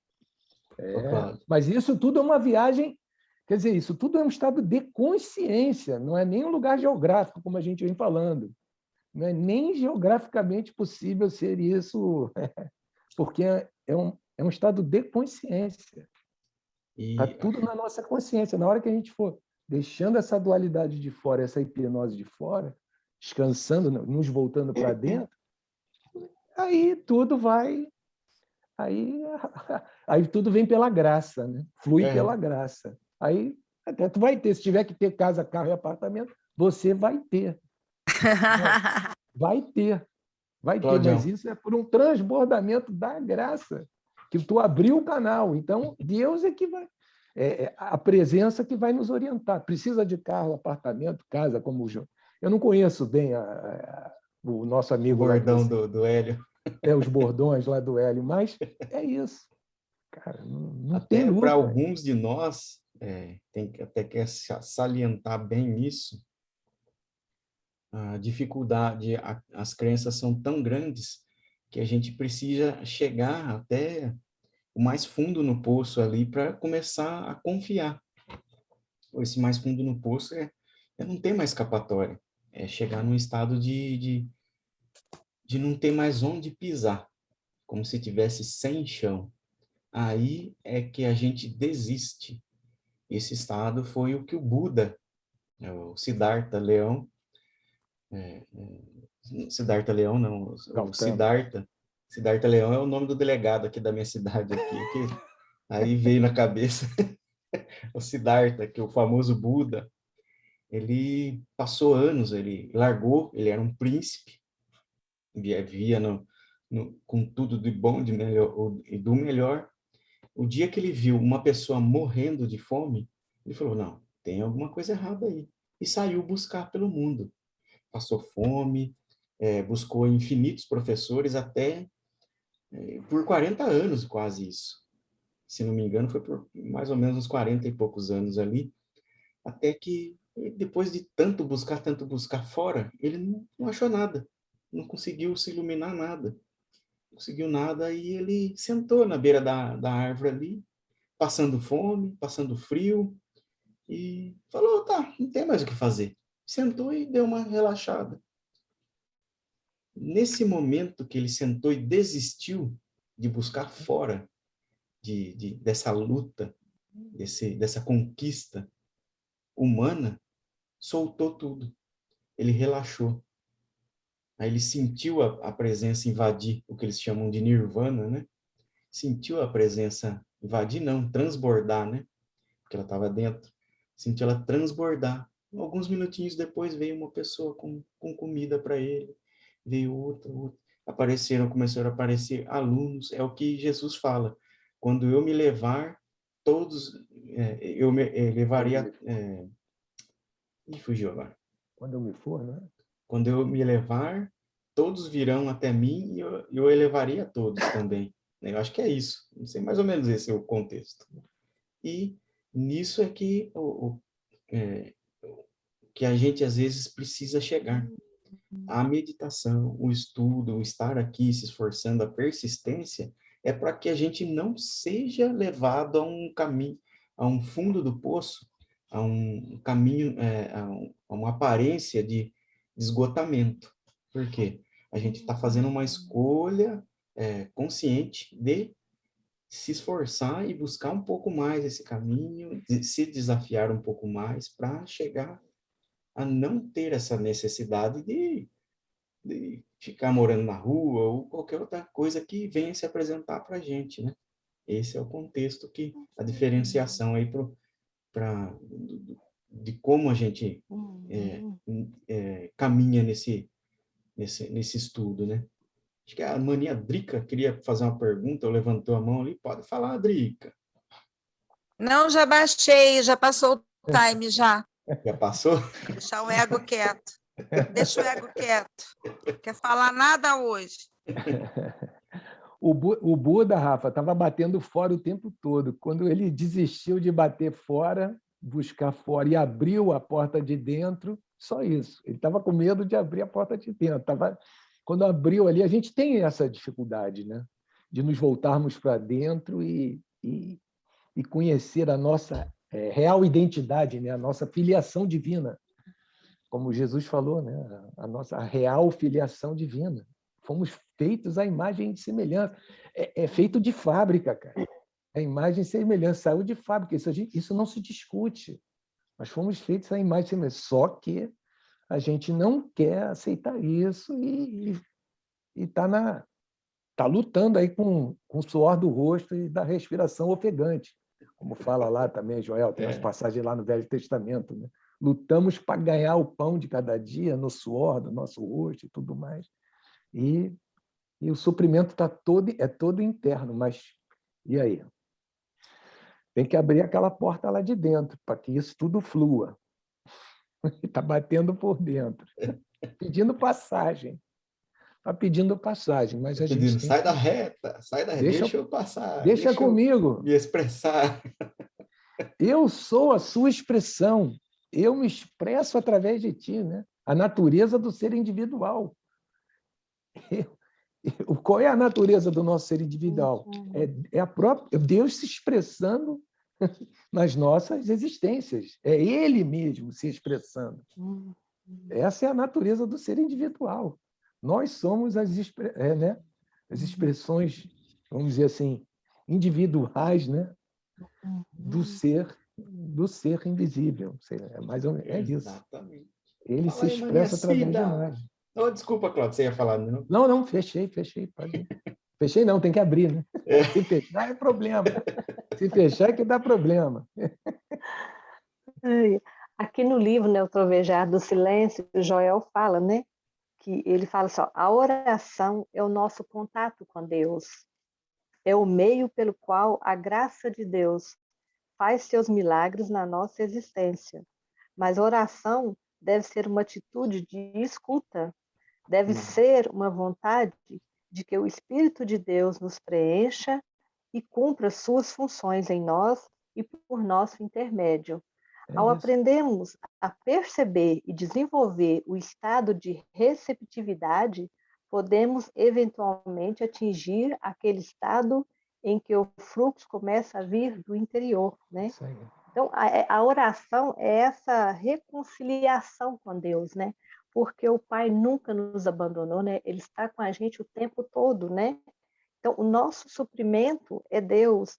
Mas isso tudo é uma viagem, quer dizer, isso tudo é um estado de consciência, não é nem um lugar geográfico, como a gente vem falando. Não é nem geograficamente possível ser isso, porque é um estado de consciência. Está tudo na nossa consciência. Na hora que a gente for deixando essa dualidade de fora, essa hipnose de fora, descansando, nos voltando para dentro, aí tudo vai... Aí tudo vem pela graça, né? Flui pela graça. Aí até tu vai ter, se tiver que ter casa, carro e apartamento, você vai ter. Vai ter, mas isso é por um transbordamento da graça, que tu abriu o canal. Então, Deus é que vai... a presença que vai nos orientar. Precisa de carro, apartamento, casa, como o João. Eu não conheço bem o nosso amigo... O bordão do Hélio. Os bordões lá do Hélio, mas é isso. Cara, não até tem luta. Para alguns de nós, tem que até que salientar bem isso, a dificuldade, as crenças são tão grandes que a gente precisa chegar até o mais fundo no poço ali para começar a confiar. Esse mais fundo no poço é não ter mais escapatória, é chegar num estado de não ter mais onde pisar, como se tivesse sem chão. Aí é que a gente desiste. Esse estado foi o que o Buda, o Siddhartha Leão, Siddhartha Leão não, o Siddhartha Leão é o nome do delegado aqui da minha cidade aqui, que aí veio na cabeça o Siddhartha, que é o famoso Buda. Ele passou anos, ele largou, ele era um príncipe, vivia com tudo de bom, de melhor e do melhor. O dia que ele viu uma pessoa morrendo de fome, ele falou, não, tem alguma coisa errada aí. E saiu buscar pelo mundo. Passou fome, buscou infinitos professores até por 40 anos, quase isso. Se não me engano, foi por mais ou menos uns 40 e poucos anos ali, até que, depois de tanto buscar fora, ele não achou nada, não conseguiu se iluminar nada, não conseguiu nada, e ele sentou na beira da árvore ali, passando fome, passando frio, e falou, tá, não tem mais o que fazer. Sentou e deu uma relaxada. Nesse momento que ele sentou e desistiu de buscar fora dessa luta, dessa conquista humana, soltou tudo. Ele relaxou. Aí ele sentiu a presença invadir o que eles chamam de nirvana, né? Sentiu a presença invadir, não, transbordar, né? Porque ela estava dentro. Sentiu ela transbordar. Alguns minutinhos depois veio uma pessoa com comida para ele, veio outra. Começaram a aparecer alunos. É o que Jesus fala. Quando eu me levar, todos, eu levaria... Ih, fugiu agora. Quando eu me for, né? Quando eu me levar, todos virão até mim e eu elevaria todos também. Eu acho que é isso. Não sei, mais ou menos esse é o contexto. E nisso é que a gente, às vezes, precisa chegar. A meditação, o estudo, o estar aqui se esforçando, a persistência, é para que a gente não seja levado a um caminho, a um fundo do poço, a um caminho, a uma aparência de esgotamento. Por quê? A gente está fazendo uma escolha consciente de se esforçar e buscar um pouco mais esse caminho, de se desafiar um pouco mais para chegar a não ter essa necessidade de ficar morando na rua ou qualquer outra coisa que venha se apresentar para a gente, né? Esse é o contexto a diferenciação aí de como a gente caminha nesse estudo, né? Acho que a Mania Drica queria fazer uma pergunta, ou levantou a mão ali. Pode falar, Drica. Não, já baixei, já passou o time, já. Já passou? Deixar o ego quieto. Deixa o ego quieto. Quer falar nada hoje. O Buda, Rafa, estava batendo fora o tempo todo. Quando ele desistiu de bater fora, buscar fora e abriu a porta de dentro, só isso. Ele estava com medo de abrir a porta de dentro. Quando abriu ali, a gente tem essa dificuldade, né? De nos voltarmos para dentro e conhecer a nossa real identidade, né? A nossa filiação divina. Como Jesus falou, né? A nossa real filiação divina. Fomos feitos à imagem e semelhança. É feito de fábrica, cara. A imagem e semelhança saiu de fábrica. Isso não se discute. Nós fomos feitos à imagem e semelhança. Só que a gente não quer aceitar isso e está lutando aí com o suor do rosto e da respiração ofegante. Como fala lá também, Joel, tem umas passagens lá no Velho Testamento, né? Lutamos para ganhar o pão de cada dia no suor do nosso rosto e tudo mais. E o sofrimento é todo interno, mas e aí? Tem que abrir aquela porta lá de dentro para que isso tudo flua. Está batendo por dentro, pedindo passagem. Está pedindo passagem, mas a gente sai da reta, deixa eu passar. Deixa comigo. Me expressar. Eu sou a sua expressão. Eu me expresso através de ti, né? A natureza do ser individual. Qual é a natureza do nosso ser individual? É a própria Deus se expressando nas nossas existências. É Ele mesmo se expressando. Essa é a natureza do ser individual. Nós somos as expressões, vamos dizer assim, individuais, né, do ser invisível. É mais ou menos isso. Exatamente. Ele Fala se aí, Maria expressa através de Cida. nós. Oh, desculpa, Cláudio, você ia falar, não? Não, fechei, pode ir. Fechei não, tem que abrir, né? Se fechar é problema. Se fechar é que dá problema. Aqui no livro, né, O Trovejar do Silêncio, o Joel fala, né, que ele fala só, a oração é o nosso contato com Deus, é o meio pelo qual a graça de Deus faz seus milagres na nossa existência. Mas a oração deve ser uma atitude de escuta, deve ser uma vontade de que o Espírito de Deus nos preencha e cumpra suas funções em nós e por nosso intermédio. Ao aprendermos a perceber e desenvolver o estado de receptividade, podemos eventualmente atingir aquele estado em que o fluxo começa a vir do interior, né? Então, a oração é essa reconciliação com Deus, né? Porque o Pai nunca nos abandonou, né? Ele está com a gente o tempo todo, né? Então, o nosso suprimento é Deus.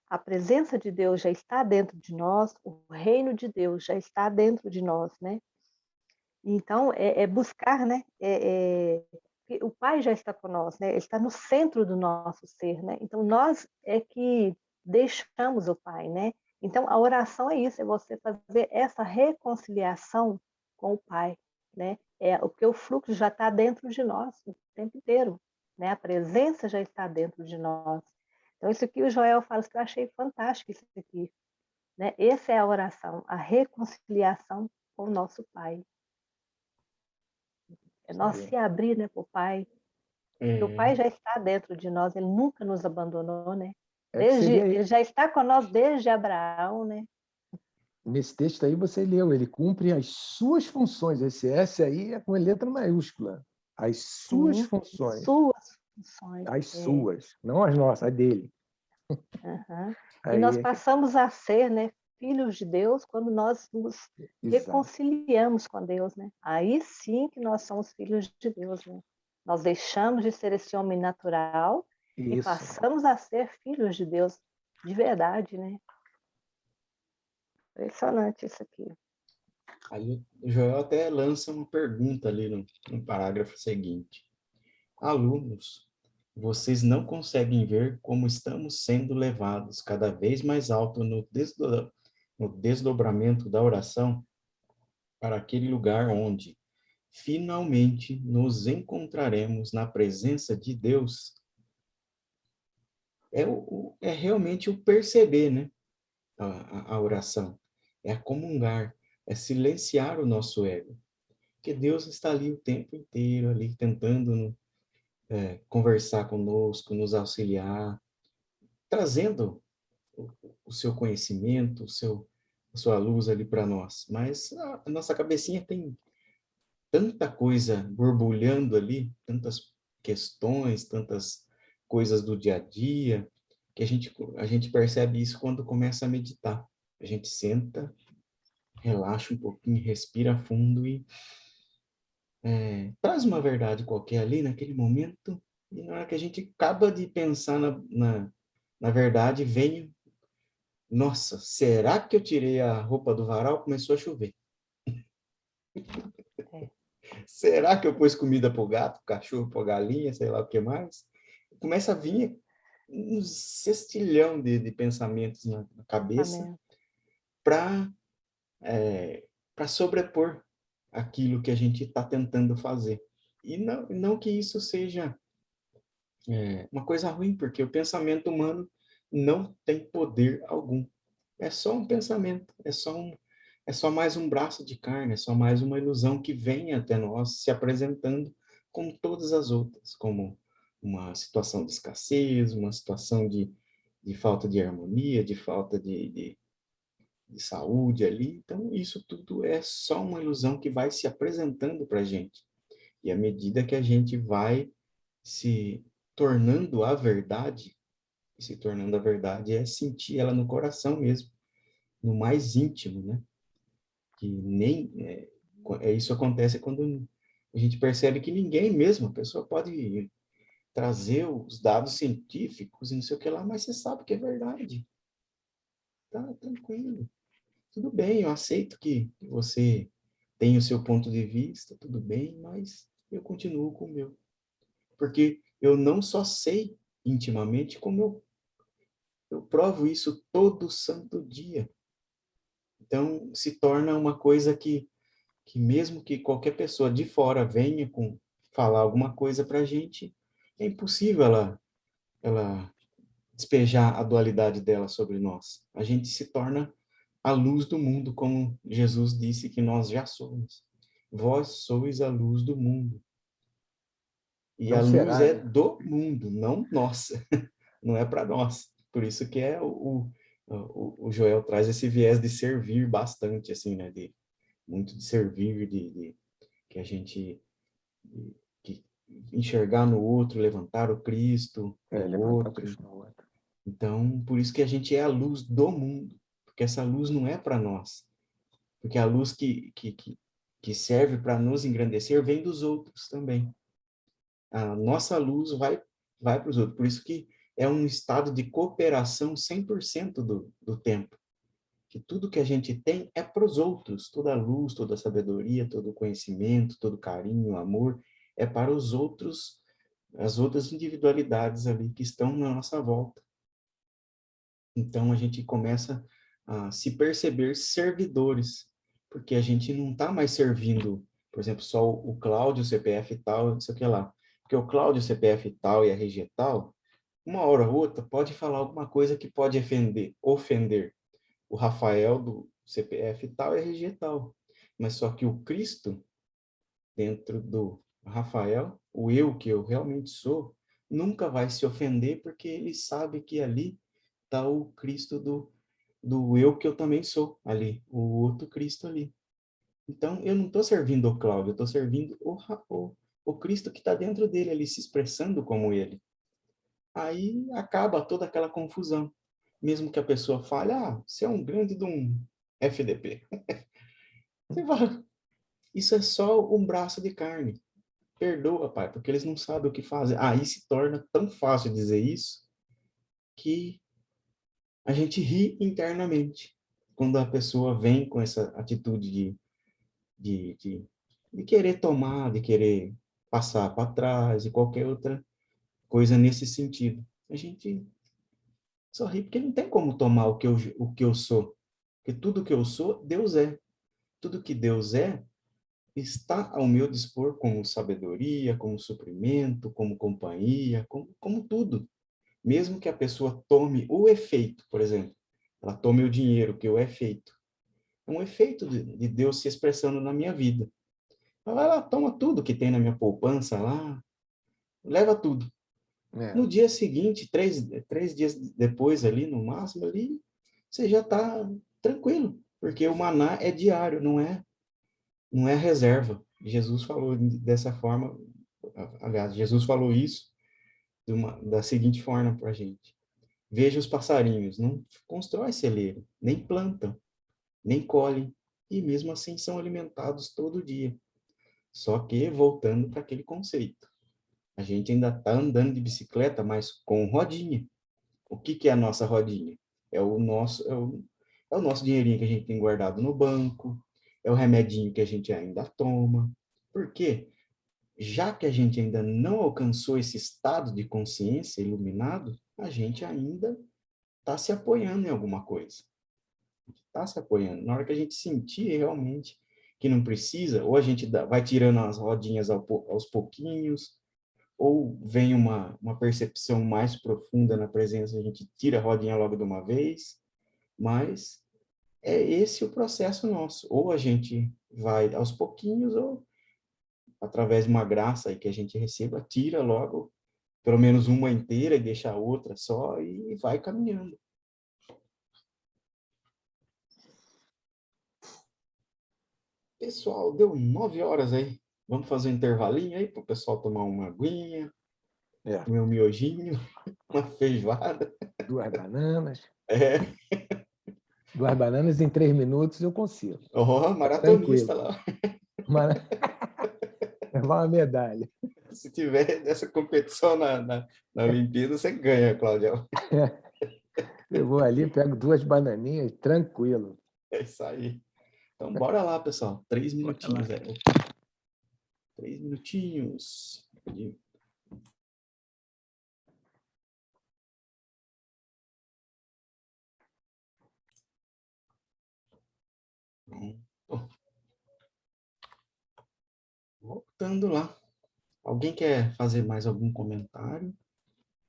A presença de Deus já está dentro de nós, o reino de Deus já está dentro de nós, né? Então, é buscar, né? O Pai já está conosco, né? Ele está no centro do nosso ser, né? Então, nós é que deixamos o Pai, né? Então, a oração é isso, é você fazer essa reconciliação com o Pai, né? Porque o fluxo já está dentro de nós o tempo inteiro, né? A presença já está dentro de nós. Então, isso aqui o Joel fala, que eu achei fantástico isso aqui, né? Essa é a oração, a reconciliação com o nosso Pai. É nós se abrir, né, para o Pai. Porque o Pai já está dentro de nós, Ele nunca nos abandonou, né? Ele já está conosco desde Abraão, né? Nesse texto aí você leu, ele cumpre as suas funções. Esse S aí é com letra maiúscula. As suas funções. Suas funções. As suas, não as nossas, a dele. E nós passamos a ser, né, filhos de Deus quando nós nos reconciliamos com Deus, né? Aí sim que nós somos filhos de Deus, né? Nós deixamos de ser esse homem natural e passamos a ser filhos de Deus de verdade, né? Impressionante isso aqui. Aí o Joel até lança uma pergunta ali no parágrafo seguinte. Alunos, vocês não conseguem ver como estamos sendo levados cada vez mais alto no desdobramento da oração para aquele lugar onde, finalmente, nos encontraremos na presença de Deus? É realmente o perceber, né? A oração. É a comungar, é silenciar o nosso ego. Porque Deus está ali o tempo inteiro, ali tentando conversar conosco, nos auxiliar, trazendo o seu conhecimento, a sua luz ali para nós. Mas a nossa cabecinha tem tanta coisa borbulhando ali, tantas questões, tantas coisas do dia a dia, que a gente percebe isso quando começa a meditar. A gente senta, relaxa um pouquinho, respira fundo e traz uma verdade qualquer ali naquele momento, e na hora que a gente acaba de pensar na verdade, vem, nossa, será que eu tirei a roupa do varal? Começou a chover. Será que eu pus comida para o gato, pro cachorro, para a galinha, sei lá o que mais? Começa a vir um cestilhão de pensamentos na cabeça para sobrepor aquilo que a gente está tentando fazer. E não que isso seja uma coisa ruim, porque o pensamento humano não tem poder algum. É só um pensamento, é só mais um braço de carne, é só mais uma ilusão que vem até nós se apresentando como todas as outras, como uma situação de escassez, uma situação de falta de harmonia, de falta de saúde ali. Então, isso tudo é só uma ilusão que vai se apresentando para a gente. E à medida que a gente vai se tornando a verdade, e se tornando a verdade é sentir ela no coração mesmo, no mais íntimo, né? Que nem isso acontece quando a gente percebe que ninguém mesmo, a pessoa pode trazer os dados científicos e não sei o que lá, mas você sabe que é verdade. Tá tranquilo. Tudo bem, eu aceito que você tem o seu ponto de vista, tudo bem, mas eu continuo com o meu. Porque eu não só sei intimamente, como eu provo isso todo santo dia. Então, se torna uma coisa que mesmo que qualquer pessoa de fora venha com falar alguma coisa para a gente, é impossível ela despejar a dualidade dela sobre nós. A gente se torna a luz do mundo, como Jesus disse que nós já somos. Vós sois a luz do mundo. E Não a luz será, é né? do mundo, não nossa. Não é para nós. Por isso que o Joel traz esse viés de servir bastante, assim, né? Muito de servir, que a gente que enxergar no outro, levantar o Cristo no Levantar o outro. Cristo no outro. Então, por isso que a gente é a luz do mundo, porque essa luz não é para nós, porque a luz que serve para nos engrandecer vem dos outros também. A nossa luz vai para os outros, por isso que é um estado de cooperação 100% do tempo, que tudo que a gente tem é para os outros, toda a luz, toda a sabedoria, todo o conhecimento, todo o carinho, amor, é para os outros, as outras individualidades ali que estão na nossa volta. Então, a gente começa a se perceber servidores, porque a gente não está mais servindo, por exemplo, só o Cláudio, o CPF tal, não sei o que lá. Porque o Cláudio, o CPF tal e a RG tal, uma hora ou outra, pode falar alguma coisa que pode ofender o Rafael do CPF tal e a RG tal. Mas só que o Cristo, dentro do Rafael, o eu que eu realmente sou, nunca vai se ofender, porque ele sabe que ali está o Cristo do eu que eu também sou ali, o outro Cristo ali. Então, eu não estou servindo o Cláudio, eu estou servindo o Cristo que está dentro dele, ali se expressando como ele. Aí acaba toda aquela confusão. Mesmo que a pessoa fale, você é um grande de um FDP. Você vai, isso é só um braço de carne. Perdoa, pai, porque eles não sabem o que fazer. Aí se torna tão fácil dizer isso que a gente ri internamente quando a pessoa vem com essa atitude de, de, de querer tomar, de querer passar para trás e qualquer outra coisa nesse sentido. A gente só ri porque não tem como tomar o que eu sou. Porque tudo que eu sou, Deus é. Tudo que Deus é, está ao meu dispor como sabedoria, como suprimento, como companhia, como tudo. Mesmo que a pessoa tome o efeito, por exemplo, ela tome o dinheiro, que é o efeito. É um efeito de Deus se expressando na minha vida. Ela vai lá, toma tudo que tem na minha poupança lá, leva tudo. É. No dia seguinte, três dias depois ali, no máximo ali, você já está tranquilo, porque o maná é diário, não é reserva. Jesus falou dessa forma, aliás, Jesus falou isso da seguinte forma para a gente. Veja os passarinhos, não constrói celeiro, nem plantam, nem colhem, e mesmo assim são alimentados todo dia. Só que, voltando para aquele conceito, a gente ainda está andando de bicicleta, mas com rodinha. O que é a nossa rodinha? É o nosso dinheirinho que a gente tem guardado no banco, é o remedinho que a gente ainda toma. Por quê? Já que a gente ainda não alcançou esse estado de consciência iluminado, a gente ainda está se apoiando em alguma coisa. Está se apoiando. Na hora que a gente sentir realmente que não precisa, ou a gente vai tirando as rodinhas aos pouquinhos, ou vem uma percepção mais profunda na presença, a gente tira a rodinha logo de uma vez, mas é esse o processo nosso. Ou a gente vai aos pouquinhos, ou através de uma graça aí que a gente receba, tira logo pelo menos uma inteira e deixa a outra só e vai caminhando. Pessoal, deu 9 horas aí. Vamos fazer um intervalinho aí para o pessoal tomar uma aguinha, comer um miojinho, uma feijoada. 2 bananas. É. 2 bananas em 3 minutos eu consigo. Oh, maratonista Tranquilo. lá. Levar uma medalha. Se tiver essa competição na Olimpíada, você ganha, Cláudio. Eu vou ali, pego 2 bananinhas, tranquilo. É isso aí. Então, bora lá, pessoal. 3 minutinhos. 3 minutinhos. Voltando lá. Alguém quer fazer mais algum comentário?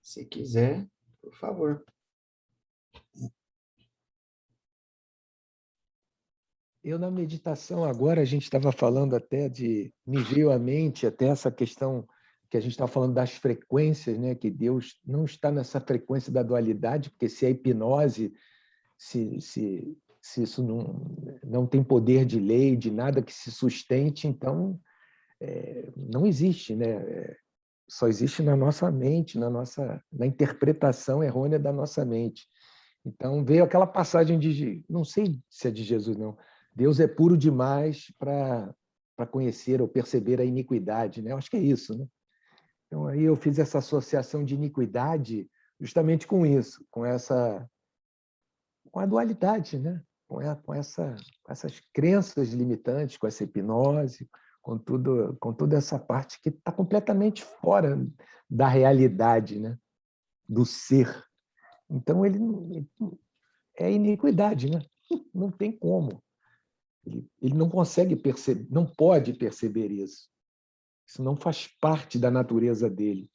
Se quiser, por favor. Eu, na meditação, agora, a gente estava falando até de... Me veio à mente até essa questão que a gente estava falando das frequências, né? Que Deus não está nessa frequência da dualidade, porque se a hipnose, se isso não tem poder de lei, de nada que se sustente, então não existe, né? Só existe na nossa mente, na interpretação errônea da nossa mente. Então, veio aquela passagem não sei se é de Jesus, não. Deus é puro demais para conhecer ou perceber a iniquidade, né? Eu acho que é isso, né? Então, aí eu fiz essa associação de iniquidade justamente com isso, com a dualidade, né? Com essas crenças limitantes, com essa hipnose, com toda essa parte que está completamente fora da realidade, né? Do ser. Então, ele é iniquidade, né? Não tem como. Ele não consegue perceber, não pode perceber isso. Isso não faz parte da natureza dele.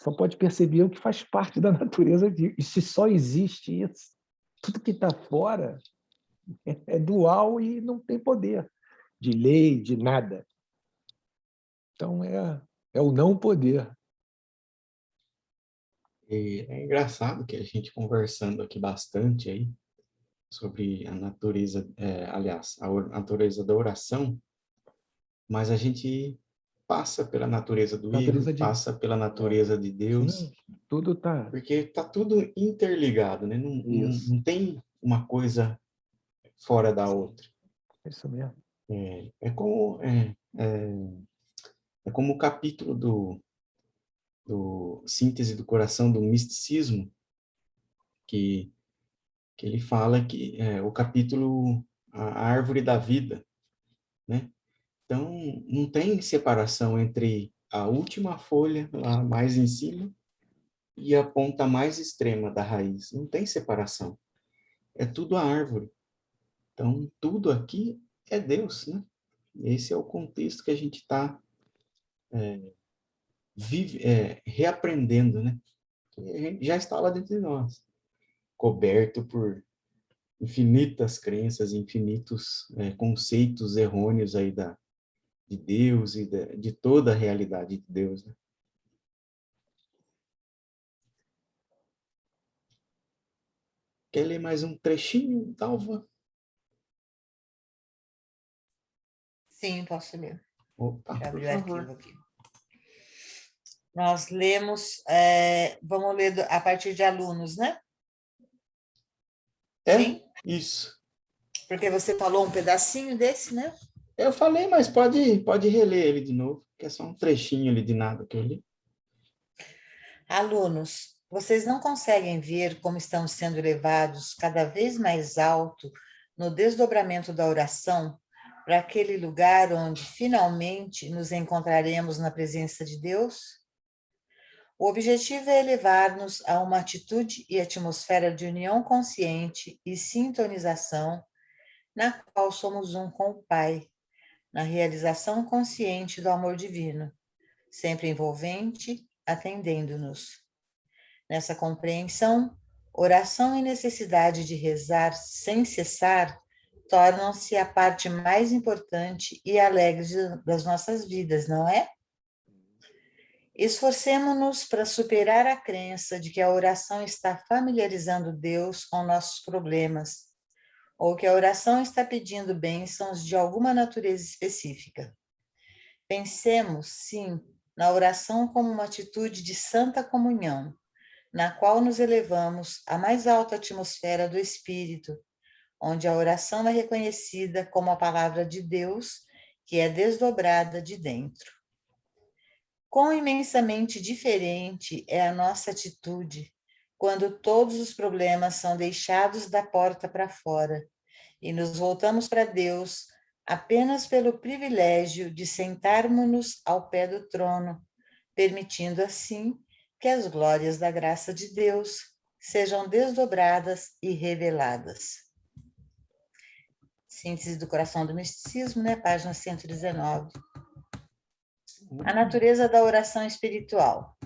Só pode perceber o que faz parte da natureza dele. E se só existe isso, tudo que está fora é dual e não tem poder de lei, de nada. Então, é o não poder. É engraçado que a gente conversando aqui bastante aí sobre a natureza, aliás, a natureza da oração, mas a gente passa pela natureza do erro, Natureza de... passa pela natureza de Deus, Sim, tudo está... porque está tudo interligado, né? Isso. Não tem uma coisa fora da outra. É isso mesmo. É como o capítulo do Síntese do Coração, do misticismo, que ele fala que o capítulo a árvore da vida, né? Então, não tem separação entre a última folha, lá mais em cima, e a ponta mais extrema da raiz. Não tem separação. É tudo a árvore. Então, tudo aqui é Deus, né? Esse é o contexto que a gente está reaprendendo, né? A gente já está lá dentro de nós, coberto por infinitas crenças, infinitos conceitos errôneos aí de Deus e de toda a realidade de Deus, né? Quer ler mais um trechinho, Dalva? Sim, posso ler. Opa, Já por abri o favor. arquivo aqui. Nós lemos, vamos ler a partir de alunos, né? Sim? Isso. Porque você falou um pedacinho desse, né? Eu falei, mas pode reler ele de novo, que é só um trechinho ali de nada que eu li. Alunos, vocês não conseguem ver como estão sendo levados cada vez mais alto no desdobramento da oração para aquele lugar onde finalmente nos encontraremos na presença de Deus? O objetivo é elevar-nos a uma atitude e atmosfera de união consciente e sintonização, na qual somos um com o Pai, na realização consciente do amor divino, sempre envolvente, atendendo-nos. Nessa compreensão, oração e necessidade de rezar sem cessar tornam-se a parte mais importante e alegre das nossas vidas, não é? Esforcemo-nos para superar a crença de que a oração está familiarizando Deus com nossos problemas, ou que a oração está pedindo bênçãos de alguma natureza específica. Pensemos, sim, na oração como uma atitude de santa comunhão, na qual nos elevamos à mais alta atmosfera do Espírito, onde a oração é reconhecida como a palavra de Deus, que é desdobrada de dentro. Quão imensamente diferente é a nossa atitude quando todos os problemas são deixados da porta para fora e nos voltamos para Deus apenas pelo privilégio de sentarmos-nos ao pé do trono, permitindo assim que as glórias da graça de Deus sejam desdobradas e reveladas. Síntese do Coração do Misticismo, né? Página 119. A natureza da oração espiritual.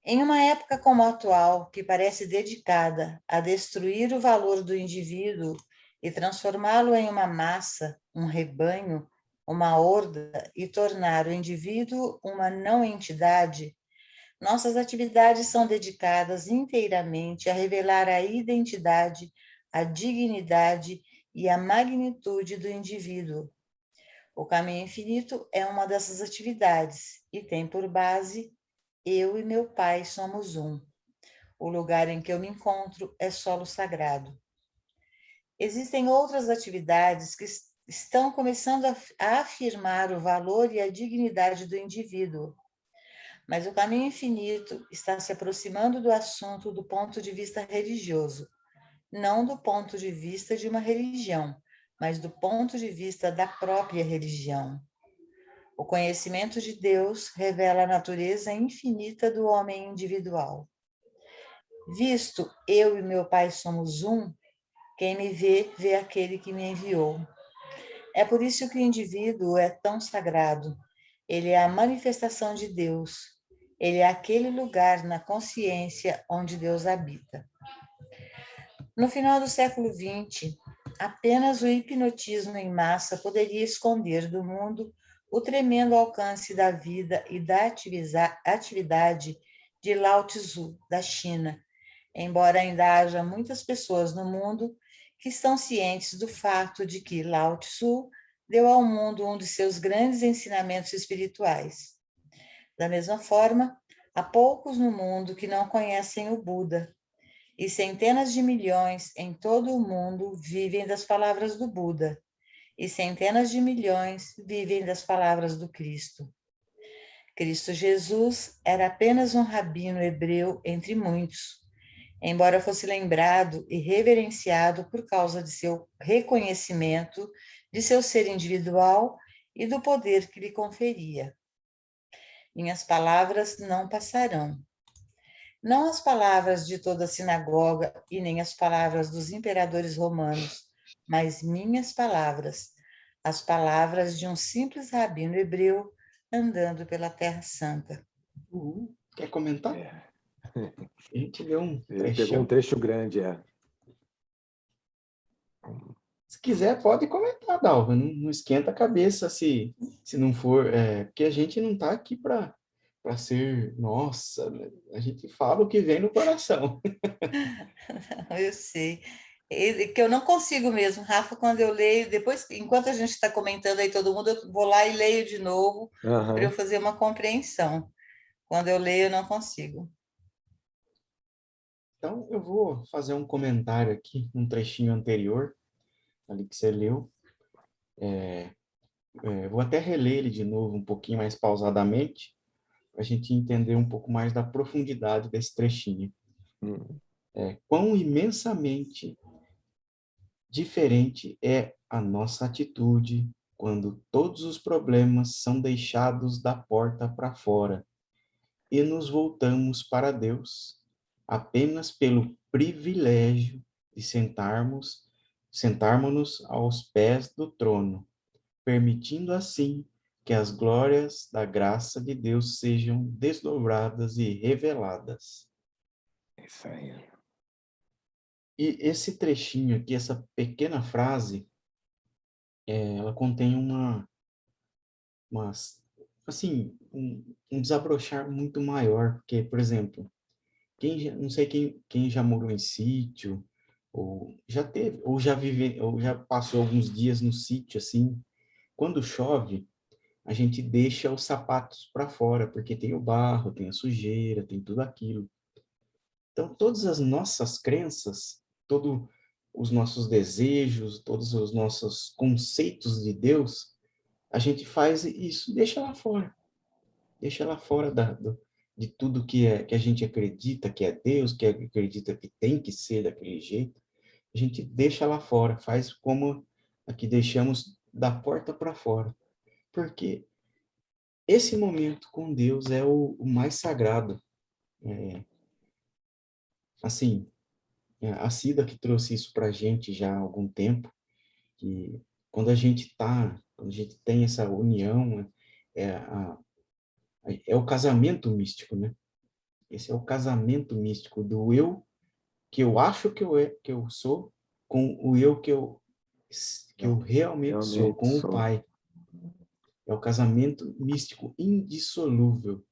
Em uma época como a atual, que parece dedicada a destruir o valor do indivíduo e transformá-lo em uma massa, um rebanho, uma horda e tornar o indivíduo uma não-entidade, nossas atividades são dedicadas inteiramente a revelar a identidade, a dignidade e a magnitude do indivíduo. O caminho infinito é uma dessas atividades e tem por base: eu e meu Pai somos um. O lugar em que eu me encontro é solo sagrado. Existem outras atividades que estão começando a afirmar o valor e a dignidade do indivíduo, mas o caminho infinito está se aproximando do assunto do ponto de vista religioso, não do ponto de vista de uma religião, mas do ponto de vista da própria religião. O conhecimento de Deus revela a natureza infinita do homem individual. Visto eu e meu Pai somos um, quem me vê, vê aquele que me enviou. É por isso que o indivíduo é tão sagrado. Ele é a manifestação de Deus. Ele é aquele lugar na consciência onde Deus habita. No final do século XX, apenas o hipnotismo em massa poderia esconder do mundo o tremendo alcance da vida e da atividade de Lao Tzu, da China, embora ainda haja muitas pessoas no mundo que estão cientes do fato de que Lao Tzu deu ao mundo um de seus grandes ensinamentos espirituais. Da mesma forma, há poucos no mundo que não conhecem o Buda, e centenas de milhões em todo o mundo vivem das palavras do Buda, e centenas de milhões vivem das palavras do Cristo. Cristo Jesus era apenas um rabino hebreu entre muitos, embora fosse lembrado e reverenciado por causa de seu reconhecimento de seu ser individual e do poder que lhe conferia. Minhas palavras não passarão. Não as palavras de toda a sinagoga e nem as palavras dos imperadores romanos, mas minhas palavras, as palavras de um simples rabino hebreu andando pela Terra Santa. Quer comentar? A gente leu um Ele pegou um trecho grande, Se quiser, pode comentar, Dalva. Não esquenta a cabeça se não for... porque a gente não está aqui para ser... Nossa, a gente fala o que vem no coração. Eu sei. Que eu não consigo mesmo, Rafa, quando eu leio, depois, enquanto a gente está comentando aí todo mundo, eu vou lá e leio de novo para eu fazer uma compreensão. Quando eu leio, eu não consigo. Então, eu vou fazer um comentário aqui, um trechinho anterior, ali que você leu. Vou até reler ele de novo, um pouquinho mais pausadamente, para a gente entender um pouco mais da profundidade desse trechinho. Quão imensamente diferente é a nossa atitude quando todos os problemas são deixados da porta para fora e nos voltamos para Deus apenas pelo privilégio de sentarmos-nos aos pés do trono, permitindo assim que as glórias da graça de Deus sejam desdobradas e reveladas. Isso aí. E esse trechinho aqui, essa pequena frase, ela contém assim, um desabrochar muito maior, porque, por exemplo, não sei quem já morou em sítio, ou já teve, ou já passou alguns dias no sítio, assim, quando chove, a gente deixa os sapatos para fora, porque tem o barro, tem a sujeira, tem tudo aquilo. Então, todas as nossas crenças, todos os nossos desejos, todos os nossos conceitos de Deus, a gente faz isso, deixa lá fora de tudo que a gente acredita que é Deus, que acredita que tem que ser daquele jeito, a gente deixa lá fora, faz como aqui deixamos da porta para fora, porque esse momento com Deus é o mais sagrado. Assim, a Cida que trouxe isso para a gente já há algum tempo, que quando a gente tem essa união, é, a, é o casamento místico, né? Esse é o casamento místico do eu que eu acho que eu sou com o eu que eu realmente sou, Realmente com o sou. Pai. É o casamento místico indissolúvel.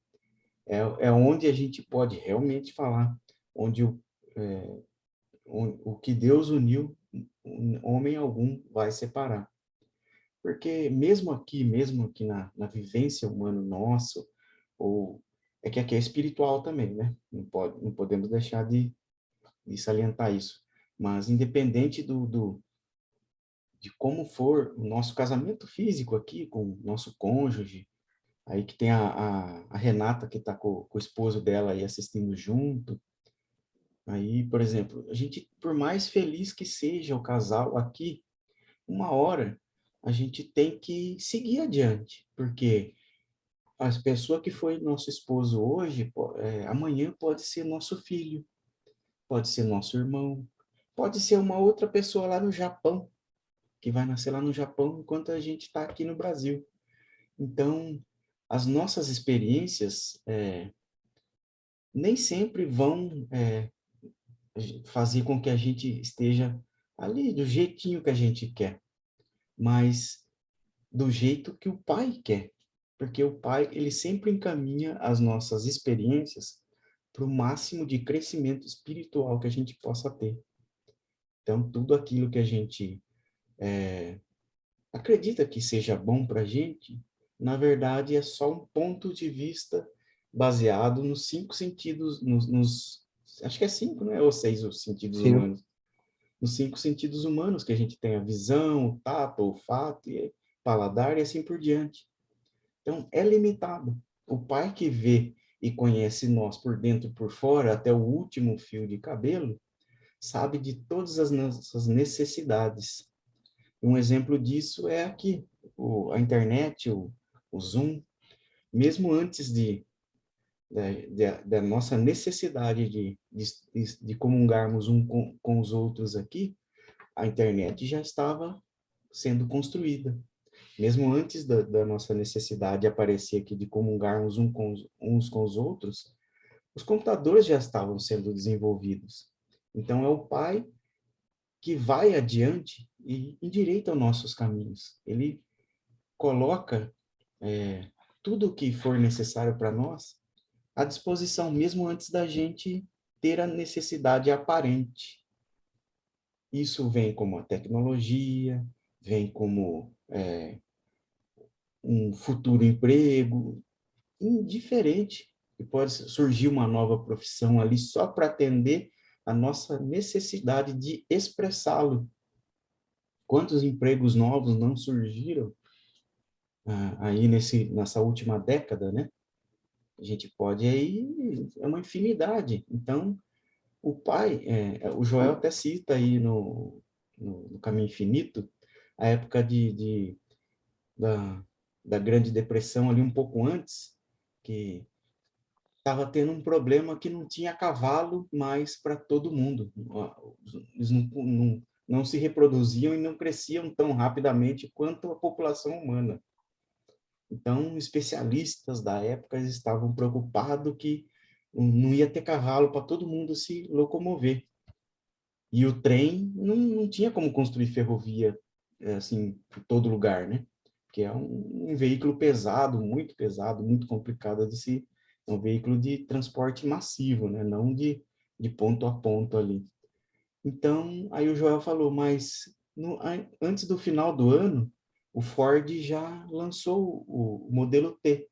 É onde a gente pode realmente falar, onde o que Deus uniu, homem algum vai separar. Porque mesmo aqui na vivência humana nossa, ou é que aqui é espiritual também, né? Não podemos deixar de salientar isso. Mas independente de como for o nosso casamento físico aqui, com o nosso cônjuge, aí que tem a Renata que está com o esposo dela aí assistindo junto, aí, por exemplo, a gente, por mais feliz que seja o casal aqui, uma hora a gente tem que seguir adiante, porque a pessoa que foi nosso esposo hoje, amanhã pode ser nosso filho, pode ser nosso irmão, pode ser uma outra pessoa lá no Japão, que vai nascer lá no Japão enquanto a gente está aqui no Brasil. Então, as nossas experiências nem sempre vão fazer com que a gente esteja ali do jeitinho que a gente quer, mas do jeito que o Pai quer. Porque o Pai, ele sempre encaminha as nossas experiências para o máximo de crescimento espiritual que a gente possa ter. Então, tudo aquilo que a gente acredita que seja bom para a gente, na verdade, é só um ponto de vista baseado nos 5 sentidos, acho que é 5, né? Ou 6 os sentidos Sim. humanos. Nos 5 sentidos humanos que a gente tem a visão, o tato, o olfato, e paladar e assim por diante. Então, é limitado. O Pai que vê e conhece nós por dentro e por fora, até o último fio de cabelo, sabe de todas as nossas necessidades. Um exemplo disso é aqui, a internet, o Zoom. Mesmo antes da nossa necessidade de comungarmos com os outros aqui, a internet já estava sendo construída. Mesmo antes da nossa necessidade aparecer aqui de comungarmos uns com os outros, os computadores já estavam sendo desenvolvidos. Então, é o Pai que vai adiante e endireita os nossos caminhos. Ele coloca tudo o que for necessário para nós à disposição, mesmo antes da gente ter a necessidade aparente. Isso vem como a tecnologia, vem como um futuro emprego, indiferente, e pode surgir uma nova profissão ali só para atender a nossa necessidade de expressá-lo. Quantos empregos novos não surgiram aí nessa última década, né? A gente pode aí, é uma infinidade. Então, o pai, o Joel até cita aí no Caminho Infinito, a época da, da Grande Depressão ali um pouco antes, que estava tendo um problema que não tinha cavalo mais para todo mundo. Eles não se reproduziam e não cresciam tão rapidamente quanto a população humana. Então, especialistas da época estavam preocupados que não ia ter cavalo para todo mundo se locomover. E o trem não tinha como construir ferrovia assim por todo lugar, né? Porque é um veículo pesado, muito complicado de se é um veículo de transporte massivo, né? Não de ponto a ponto ali. Então, aí o Joel falou, mas antes do final do ano, o Ford já lançou o modelo T,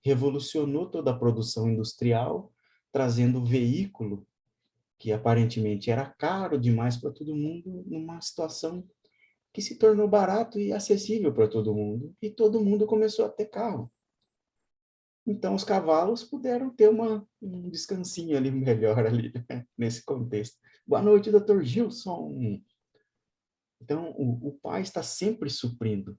revolucionou toda a produção industrial, trazendo o veículo que aparentemente era caro demais para todo mundo, numa situação que se tornou barato e acessível para todo mundo, e todo mundo começou a ter carro. Então, os cavalos puderam ter um descansinho ali melhor ali, né, nesse contexto. Boa noite, Dr. Gilson. Então, o pai está sempre suprindo.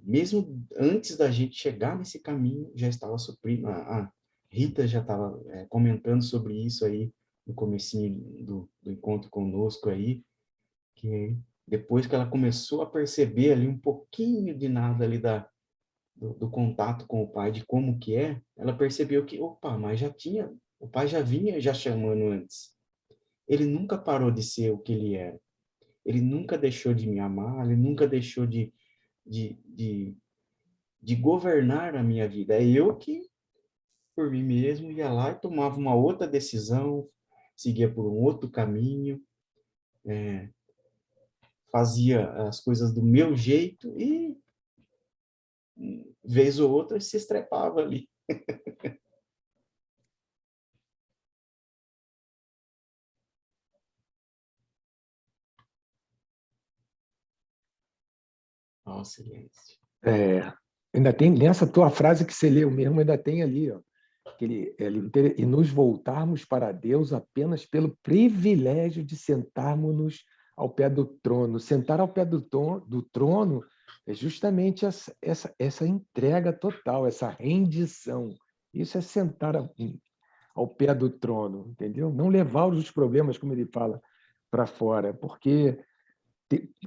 Mesmo antes da gente chegar nesse caminho, já estava suprindo. A Rita já estava comentando sobre isso aí no comecinho do encontro conosco aí, que depois que ela começou a perceber ali um pouquinho de nada ali do contato com o pai, de como que é, ela percebeu que, opa, mas o pai já vinha já chamando antes. Ele nunca parou de ser o que ele era. Ele nunca deixou de me amar, ele nunca deixou de governar a minha vida. É eu que, por mim mesmo, ia lá e tomava uma outra decisão, seguia por um outro caminho, fazia as coisas do meu jeito e, vez ou outra, se estrepava ali. Ó, silêncio. Ainda tem, nessa tua frase que você leu mesmo, ainda tem ali, ó, e nos voltarmos para Deus apenas pelo privilégio de sentarmos-nos ao pé do trono. Sentar ao pé do trono é justamente essa entrega total, essa rendição. Isso é sentar ao pé do trono, entendeu? Não levar os problemas, como ele fala, para fora, porque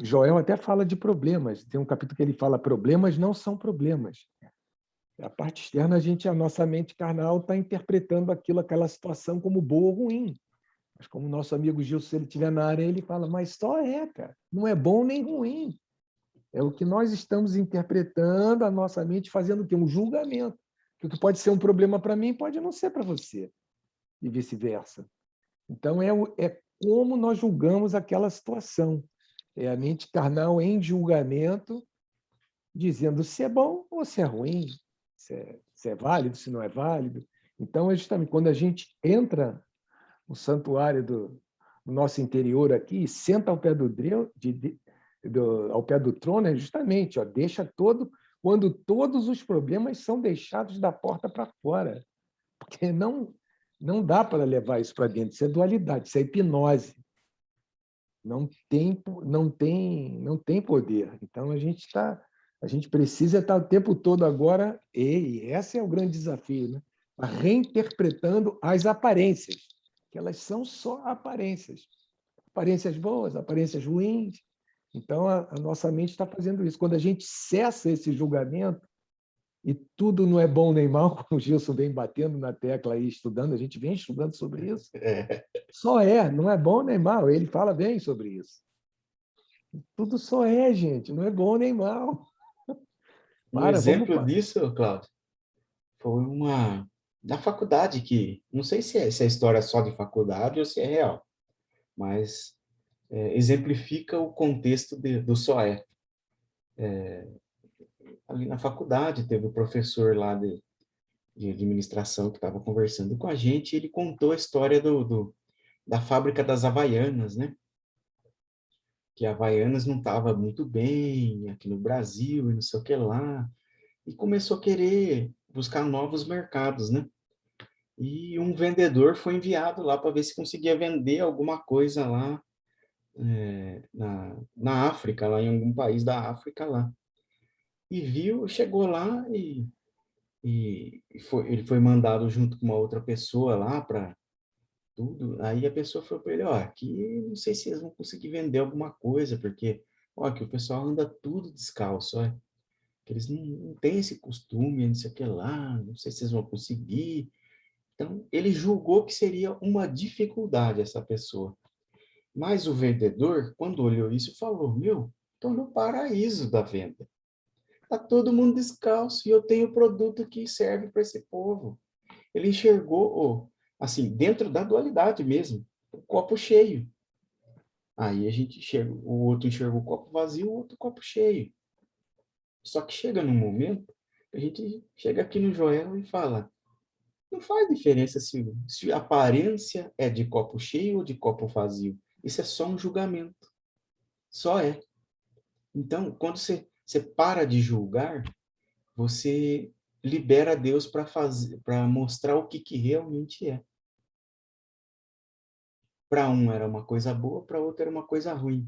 Joel até fala de problemas. Tem um capítulo que ele fala: problemas não são problemas. A parte externa, a nossa mente carnal está interpretando aquela situação como boa ou ruim. Mas como o nosso amigo Gilson, se ele estiver na área, ele fala: mas só cara. Não é bom nem ruim. É o que nós estamos interpretando, a nossa mente fazendo o quê? Um julgamento. Que o que pode ser um problema para mim pode não ser para você. E vice-versa. Então, é como nós julgamos aquela situação. É a mente carnal em julgamento, dizendo se é bom ou se é ruim, se é válido, se não é válido. Então, é justamente quando a gente entra no santuário do nosso interior aqui e senta ao pé ao pé do trono, é justamente, ó, quando todos os problemas são deixados da porta para fora. Porque não dá para levar isso para dentro, isso é dualidade, isso é hipnose. Não tem poder. Então, a gente precisa estar o tempo todo agora, e esse é o grande desafio, né? Reinterpretando as aparências, que elas são só aparências. Aparências boas, aparências ruins. Então, a nossa mente está fazendo isso. Quando a gente cessa esse julgamento, e tudo não é bom nem mal, como o Gilson vem batendo na tecla aí, estudando, a gente vem estudando sobre isso. Só não é bom nem mal, ele fala bem sobre isso. Tudo só gente, não é bom nem mal. Um exemplo disso, Cláudio, foi na faculdade, que não sei se a história é só de faculdade ou se é real, mas exemplifica o contexto do SOE. Ali na faculdade, teve um professor lá de administração que estava conversando com a gente, e ele contou a história da fábrica das Havaianas, né? Que a Havaianas não estava muito bem aqui no Brasil e não sei o que lá, e começou a querer buscar novos mercados, né? E um vendedor foi enviado lá para ver se conseguia vender alguma coisa lá na África, lá em algum país da África lá. E chegou lá e ele foi mandado junto com uma outra pessoa lá para tudo. Aí a pessoa falou para ele: ó, aqui não sei se eles vão conseguir vender alguma coisa, porque ó, aqui o pessoal anda tudo descalço, ó. Que eles não têm esse costume, não sei o que lá, não sei se eles vão conseguir. Então, ele julgou que seria uma dificuldade essa pessoa. Mas o vendedor, quando olhou isso, falou: meu, estou no paraíso da venda. Está todo mundo descalço e eu tenho produto que serve para esse povo. Ele enxergou, assim, dentro da dualidade mesmo, o copo cheio. Aí a gente chega, o outro enxerga o copo vazio, o outro copo cheio. Só que chega num momento, a gente chega aqui no Joel e fala, não faz diferença se a aparência é de copo cheio ou de copo vazio. Isso é só um julgamento. Só é. Então, quando você para de julgar, você libera Deus para mostrar o que realmente é. Para um era uma coisa boa, para outro era uma coisa ruim.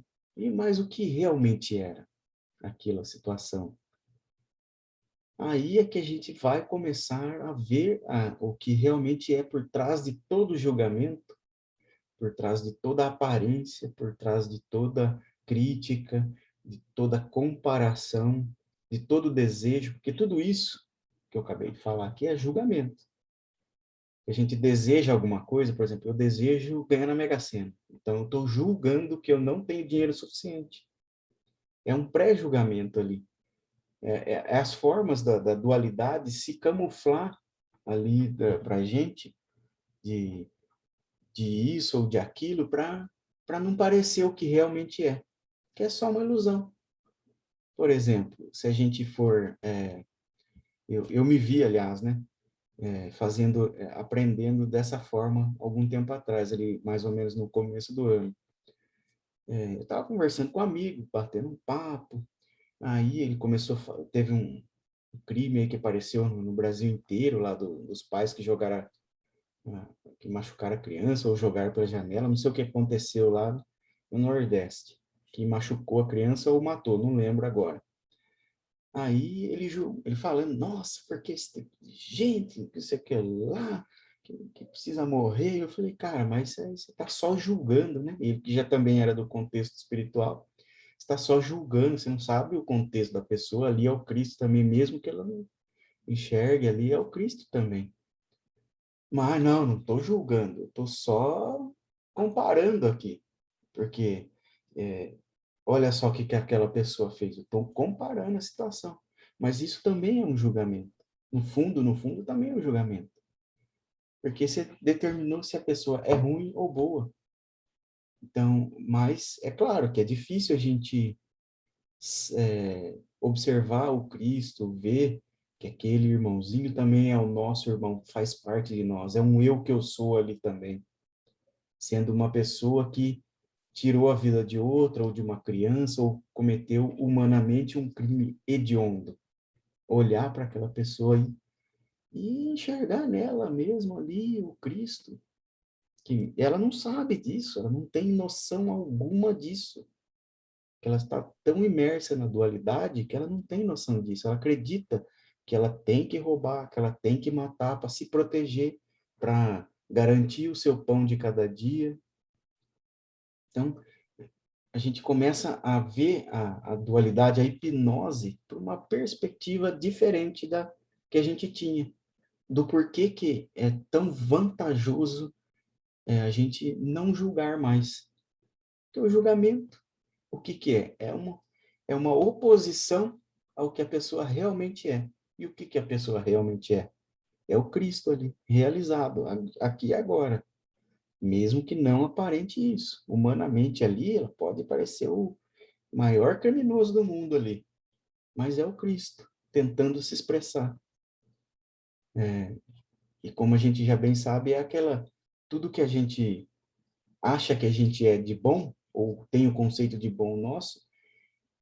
Mas o que realmente era aquela situação? Aí é que a gente vai começar a ver o que realmente é por trás de todo julgamento, por trás de toda aparência, por trás de toda crítica, de toda comparação, de todo desejo, porque tudo isso que eu acabei de falar aqui é julgamento. A gente deseja alguma coisa, por exemplo, eu desejo ganhar na Mega Sena. Então, eu estou julgando que eu não tenho dinheiro suficiente. É um pré-julgamento ali. É as formas da dualidade se camuflar ali para a gente de isso ou de aquilo para não parecer o que realmente é, que é só uma ilusão. Por exemplo, se a gente for... eu me vi, aliás, né? Aprendendo dessa forma algum tempo atrás, ali mais ou menos no começo do ano. Eu estava conversando com um amigo, batendo um papo, aí ele teve um crime aí que apareceu no Brasil inteiro, lá dos pais que jogaram, que machucaram a criança ou jogaram pela janela, não sei o que aconteceu lá no Nordeste, que machucou a criança ou matou, não lembro agora. Aí ele falando, nossa, porque esse tipo de gente, que você quer lá, que precisa morrer. Eu falei, cara, mas você está só julgando, né? Ele que já também era do contexto espiritual, está só julgando, você não sabe o contexto da pessoa, ali é o Cristo também, mesmo que ela não enxergue, ali é o Cristo também. Mas não estou julgando, estou só comparando aqui, porque olha só o que aquela pessoa fez, eu estou comparando a situação. Mas isso também é um julgamento. No fundo, também é um julgamento. Porque você determinou se a pessoa é ruim ou boa. Então, mas é claro que é difícil a gente observar o Cristo, ver que aquele irmãozinho também é o nosso irmão, faz parte de nós, é um eu que eu sou ali também, sendo uma pessoa que tirou a vida de outra ou de uma criança ou cometeu humanamente um crime hediondo. Olhar para aquela pessoa e enxergar nela mesmo ali o Cristo, que ela não sabe disso, ela não tem noção alguma disso, que ela está tão imersa na dualidade que ela não tem noção disso, ela acredita que ela tem que roubar, que ela tem que matar para se proteger, para garantir o seu pão de cada dia. Então, a gente começa a ver a dualidade, a hipnose, por uma perspectiva diferente da que a gente tinha, do porquê que é tão vantajoso a gente não julgar mais. Porque o julgamento, o que é? É uma oposição ao que a pessoa realmente é. E o que a pessoa realmente é? É o Cristo ali, realizado, aqui e agora. Mesmo que não aparente isso. Humanamente ali, ela pode parecer o maior criminoso do mundo ali. Mas é o Cristo, tentando se expressar. E como a gente já bem sabe, é aquela... Tudo que a gente acha que a gente é de bom, ou tem o conceito de bom nosso,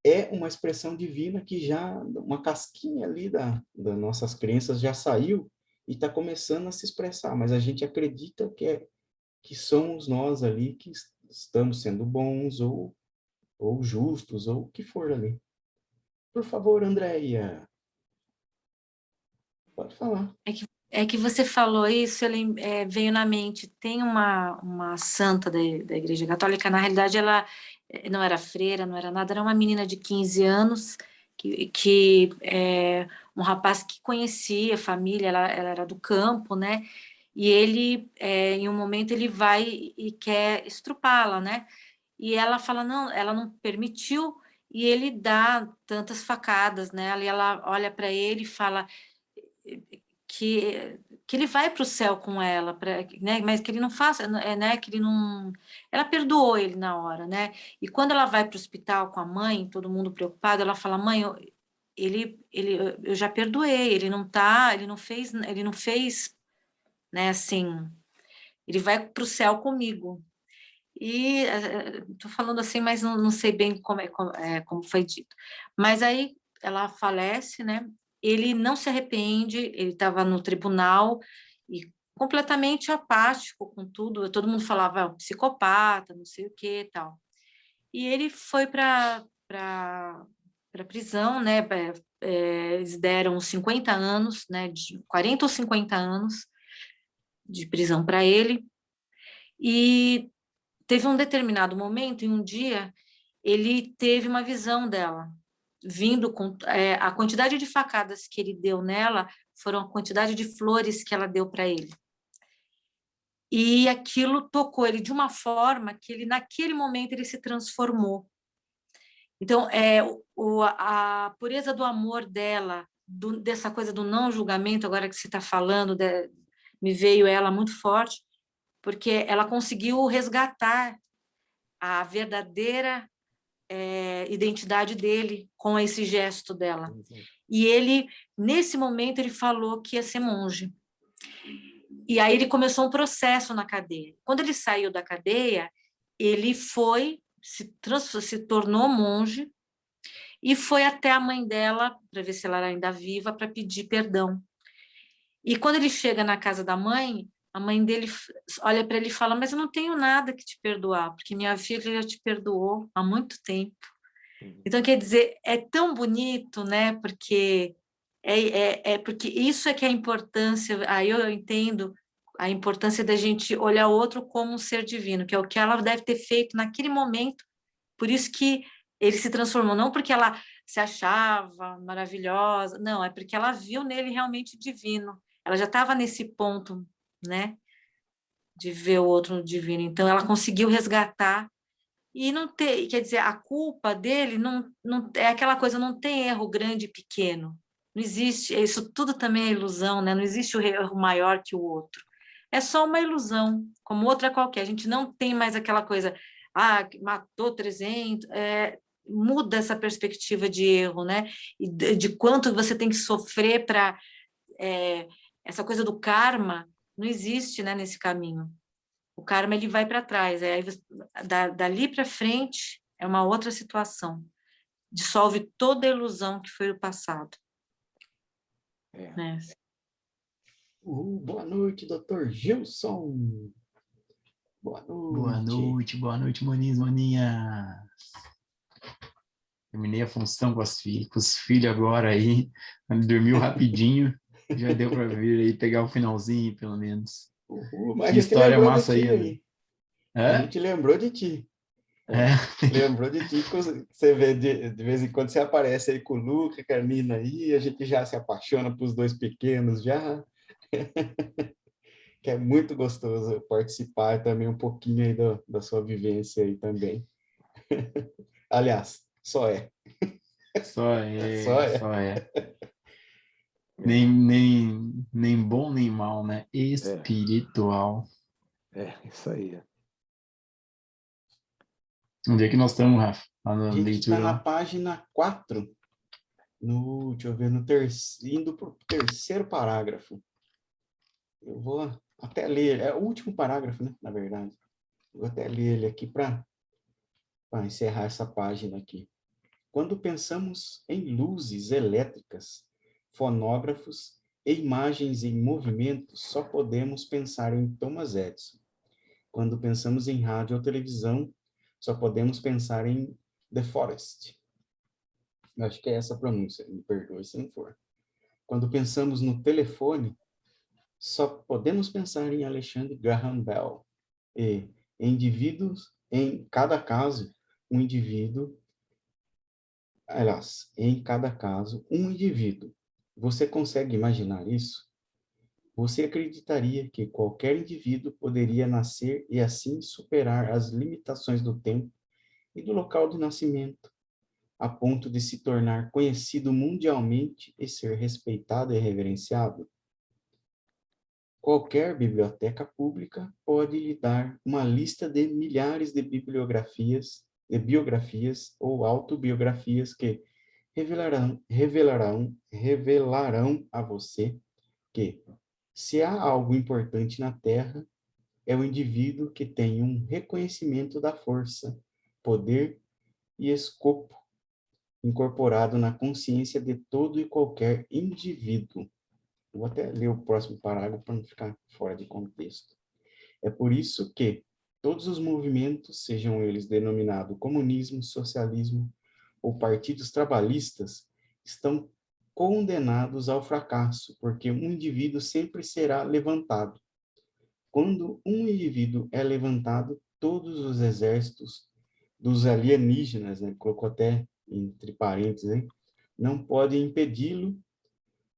é uma expressão divina que já, uma casquinha ali das nossas crenças já saiu e está começando a se expressar, mas a gente acredita que somos nós ali que estamos sendo bons ou justos, ou o que for ali. Por favor, Andréia, pode falar. É que você falou isso, veio na mente. Tem uma santa da Igreja Católica, na realidade ela não era freira, não era nada, era uma menina de 15 anos, um rapaz que conhecia a família, ela era do campo, né? E ele, em um momento, ele vai e quer estrupá-la, né? E ela fala, não, ela não permitiu, e ele dá tantas facadas nela, e ela olha para ele e fala que ele vai para o céu com ela, né? Mas que ele não faça, né? Que ele não... Ela perdoou ele na hora, né? E quando ela vai para o hospital com a mãe, todo mundo preocupado, ela fala, mãe, eu já perdoei, ele não fez, né? Assim, ele vai para o céu comigo. E estou falando assim, mas não sei bem como foi dito. Mas aí ela falece, né? Ele não se arrepende, ele estava no tribunal e completamente apático com tudo. Todo mundo falava psicopata, não sei o que e tal. E ele foi para a prisão, né? Eles deram 50 anos, né? 40 ou 50 anos de prisão para ele. E teve um determinado momento, em um dia, ele teve uma visão dela, vindo com a quantidade de facadas que ele deu nela, foram a quantidade de flores que ela deu para ele. E aquilo tocou ele de uma forma que ele, naquele momento, ele se transformou. Então, a pureza do amor dela, dessa coisa do não julgamento, agora que você está falando, me veio ela muito forte, porque ela conseguiu resgatar a verdadeira identidade dele com esse gesto dela. E ele, nesse momento, ele falou que ia ser monge. E aí ele começou um processo na cadeia. Quando ele saiu da cadeia, ele se tornou monge e foi até a mãe dela, para ver se ela era ainda viva, para pedir perdão. E quando ele chega na casa da mãe, a mãe dele olha para ele e fala, mas eu não tenho nada que te perdoar, porque minha filha já te perdoou há muito tempo. Então, quer dizer, é tão bonito, né? Porque porque isso é que é a importância, aí eu entendo a importância da gente olhar o outro como um ser divino, que é o que ela deve ter feito naquele momento, por isso que ele se transformou, não porque ela se achava maravilhosa, não, é porque ela viu nele realmente divino, ela já estava nesse ponto, né? De ver o outro no divino, então ela conseguiu resgatar. E não ter, quer dizer, a culpa dele não é aquela coisa, não tem erro grande e pequeno. Não existe, isso tudo também é ilusão, né? Não existe o erro maior que o outro. É só uma ilusão, como outra qualquer. A gente não tem mais aquela coisa, matou 300, muda essa perspectiva de erro, né? E de quanto você tem que sofrer para essa coisa do karma não existe, né, nesse caminho. O karma ele vai para trás, aí dali para frente é uma outra situação. Dissolve toda a ilusão que foi o passado. Né? Boa noite, doutor Gilson. Boa noite, Moniz, Moninha. Terminei a função com os filhos agora aí. Dormiu rapidinho, já deu para vir aí pegar o finalzinho, pelo menos. Mas que história massa aí. A gente lembrou de ti. Lembrou de ti, você vê, de vez em quando você aparece aí com o Luca, com a Nina aí, a gente já se apaixona por os dois pequenos, já. Que é muito gostoso participar também um pouquinho aí da sua vivência aí também. Aliás, só é. Só é. Nem bom, nem mal, né? Espiritual. Isso aí. Onde é que nós estamos, Rafa? A gente está na página 4, deixa eu ver, indo para o terceiro parágrafo. Eu vou até ler, é o último parágrafo, né, na verdade. Vou até ler ele aqui para encerrar essa página aqui. Quando pensamos em luzes elétricas, fonógrafos e imagens em movimento, só podemos pensar em Thomas Edison. Quando pensamos em rádio ou televisão, só podemos pensar em The Forest. Eu acho que é essa a pronúncia, me perdoe se não for. Quando pensamos no telefone, só podemos pensar em Alexander Graham Bell. E indivíduos, em cada caso, um indivíduo. Aliás, em cada caso, um indivíduo. Você consegue imaginar isso? Você acreditaria que qualquer indivíduo poderia nascer e assim superar as limitações do tempo e do local do nascimento, a ponto de se tornar conhecido mundialmente e ser respeitado e reverenciado? qualquer biblioteca pública pode lhe dar uma lista de milhares de biografias ou autobiografias que revelarão a você que, se há algo importante na Terra, é o indivíduo que tem um reconhecimento da força, poder e escopo incorporado na consciência de todo e qualquer indivíduo. Vou até ler o próximo parágrafo para não ficar fora de contexto. É por isso que todos os movimentos, sejam eles denominados comunismo, socialismo ou partidos trabalhistas, estão condenados ao fracasso, porque um indivíduo sempre será levantado. Quando um indivíduo é levantado, todos os exércitos dos alienígenas, né, colocou até entre parênteses, hein, não podem impedi-lo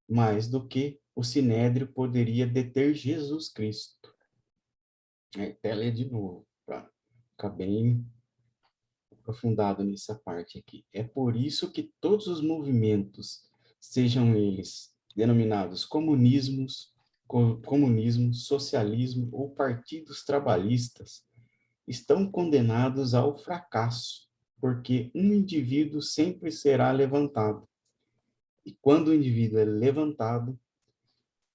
mais do que o Sinédrio poderia deter Jesus Cristo. Até ler de novo, para ficar bem aprofundado nessa parte aqui. É por isso que todos os movimentos, sejam eles denominados comunismo, socialismo ou partidos trabalhistas, estão condenados ao fracasso, porque um indivíduo sempre será levantado. E quando o indivíduo é levantado,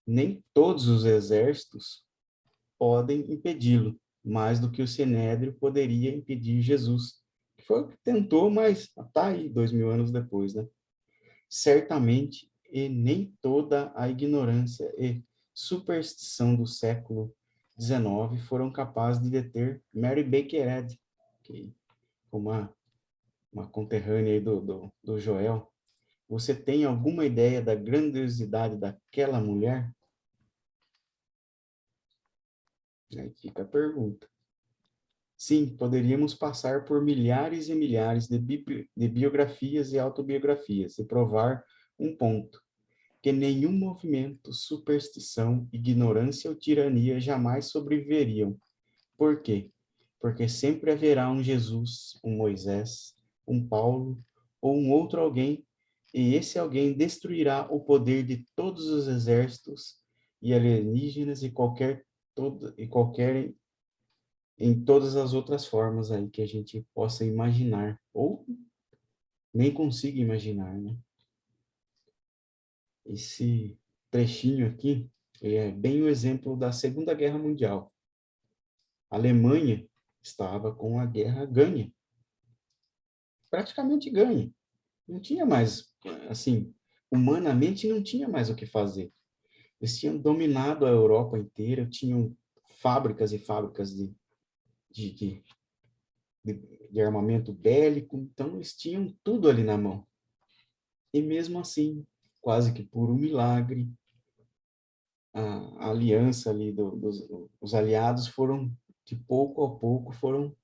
nem todos os exércitos podem impedi-lo, mais do que o Sinédrio poderia impedir Jesus, que foi o que tentou, mas está aí 2000 anos depois, né? Certamente, e nem toda a ignorância e superstição do século XIX foram capazes de deter Mary Baker Eddy, que uma conterrânea aí do Joel. Você tem alguma ideia da grandiosidade daquela mulher? Aí fica a pergunta. Sim, poderíamos passar por milhares e milhares de biografias e autobiografias e provar um ponto, que nenhum movimento, superstição, ignorância ou tirania jamais sobreviveriam. Por quê? Porque sempre haverá um Jesus, um Moisés, um Paulo ou um outro alguém, e esse alguém destruirá o poder de todos os exércitos e alienígenas e qualquer em todas as outras formas aí que a gente possa imaginar, ou nem consiga imaginar, né? Esse trechinho aqui é bem o exemplo da Segunda Guerra Mundial. A Alemanha estava com a guerra ganha, praticamente ganha. Não tinha mais, assim, humanamente não tinha mais o que fazer. Eles tinham dominado a Europa inteira, tinham fábricas e fábricas de armamento bélico, então eles tinham tudo ali na mão. E mesmo assim, quase que por um milagre, a aliança ali dos aliados foram, de pouco a pouco, foram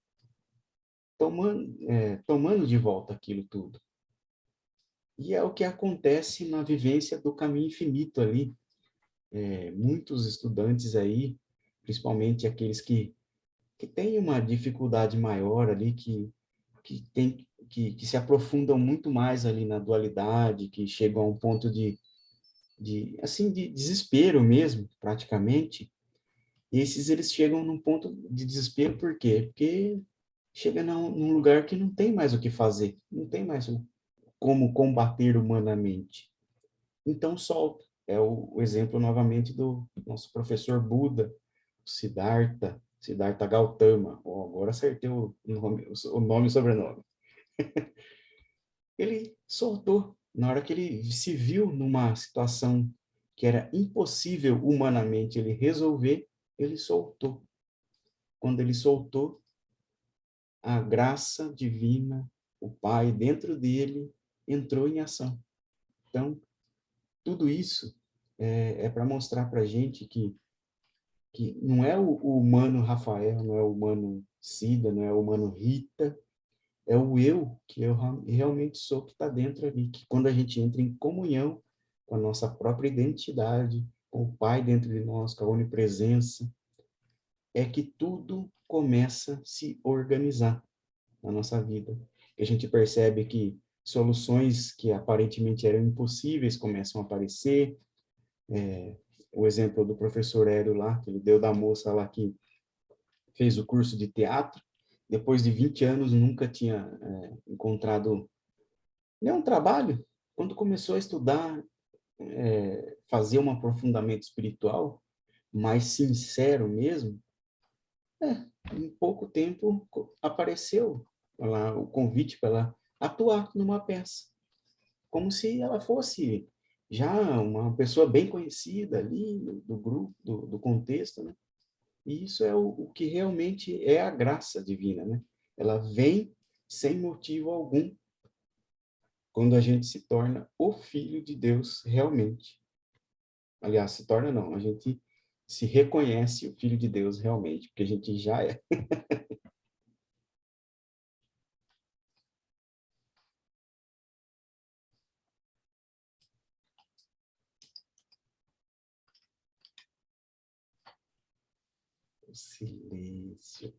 tomando de volta aquilo tudo. E é o que acontece na vivência do caminho infinito ali. Muitos estudantes aí, principalmente aqueles que têm uma dificuldade maior ali, que se aprofundam muito mais ali na dualidade, que chegam a um ponto de desespero mesmo, praticamente. Esses, eles chegam num ponto de desespero, por quê? Porque chega num lugar que não tem mais o que fazer, não tem mais como combater humanamente. Então, solta. É o exemplo, novamente, do nosso professor Buda, Siddhartha Gautama. Agora acertei o nome e sobrenome. Ele soltou. Na hora que ele se viu numa situação que era impossível humanamente ele resolver, ele soltou. Quando ele soltou, a graça divina, o Pai dentro dele, entrou em ação. Então, tudo isso é para mostrar para a gente que não é o humano Rafael, não é o humano Cida, não é o humano Rita, é o eu, que eu realmente sou, que está dentro ali, que quando a gente entra em comunhão com a nossa própria identidade, com o Pai dentro de nós, com a onipresença, é que tudo começa a se organizar na nossa vida. E a gente percebe que soluções que aparentemente eram impossíveis começam a aparecer, o exemplo do professor Hélio lá, que ele deu da moça lá que fez o curso de teatro, depois de 20 anos nunca tinha encontrado nenhum trabalho. Quando começou a estudar, fazer um aprofundamento espiritual, mais sincero mesmo, em pouco tempo apareceu lá o convite para ela atuar numa peça, como se ela fosse já uma pessoa bem conhecida ali do grupo, do contexto, né? E isso é o que realmente é a graça divina, né? Ela vem sem motivo algum quando a gente se torna o filho de Deus realmente. Aliás, se torna não, a gente se reconhece o filho de Deus realmente, porque a gente já é. O silêncio.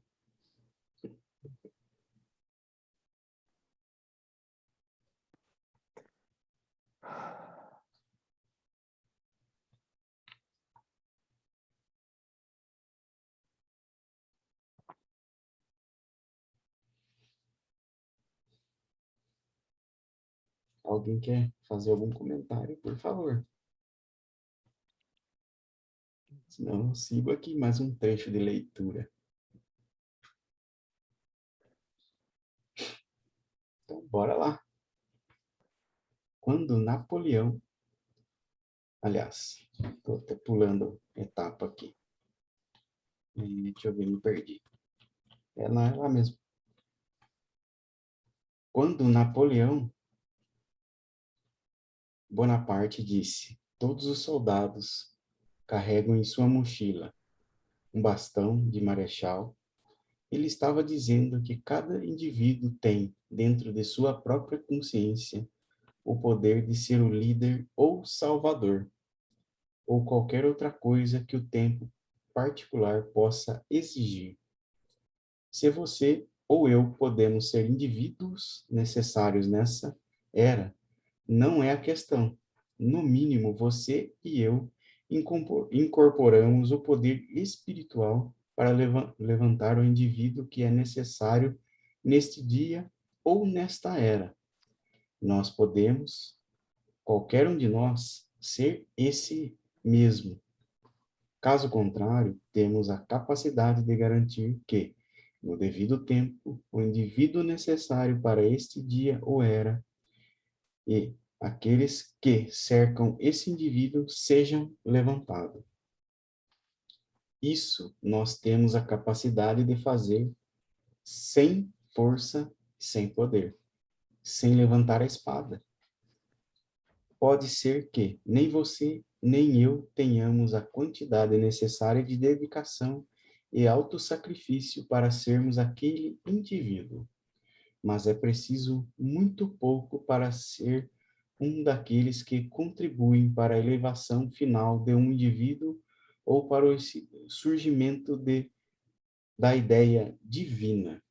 Alguém quer fazer algum comentário, por favor? Senão eu sigo aqui mais um trecho de leitura. Então, bora lá. Quando Napoleão... Aliás, estou até pulando etapa aqui. Deixa eu ver, me perdi. É lá mesmo. Quando Napoleão Bonaparte disse: todos os soldados carregam em sua mochila um bastão de marechal, ele estava dizendo que cada indivíduo tem, dentro de sua própria consciência, o poder de ser o líder ou salvador, ou qualquer outra coisa que o tempo particular possa exigir. Se você ou eu podemos ser indivíduos necessários nessa era, não é a questão. No mínimo, você e eu incorporamos o poder espiritual para levantar o indivíduo que é necessário neste dia ou nesta era. Nós podemos, qualquer um de nós, ser esse mesmo. Caso contrário, temos a capacidade de garantir que, no devido tempo, o indivíduo necessário para este dia ou era e aqueles que cercam esse indivíduo sejam levantados. Isso nós temos a capacidade de fazer sem força, sem poder, sem levantar a espada. Pode ser que nem você, nem eu tenhamos a quantidade necessária de dedicação e autossacrifício para sermos aquele indivíduo, mas é preciso muito pouco para ser um daqueles que contribuem para a elevação final de um indivíduo ou para o surgimento da ideia divina.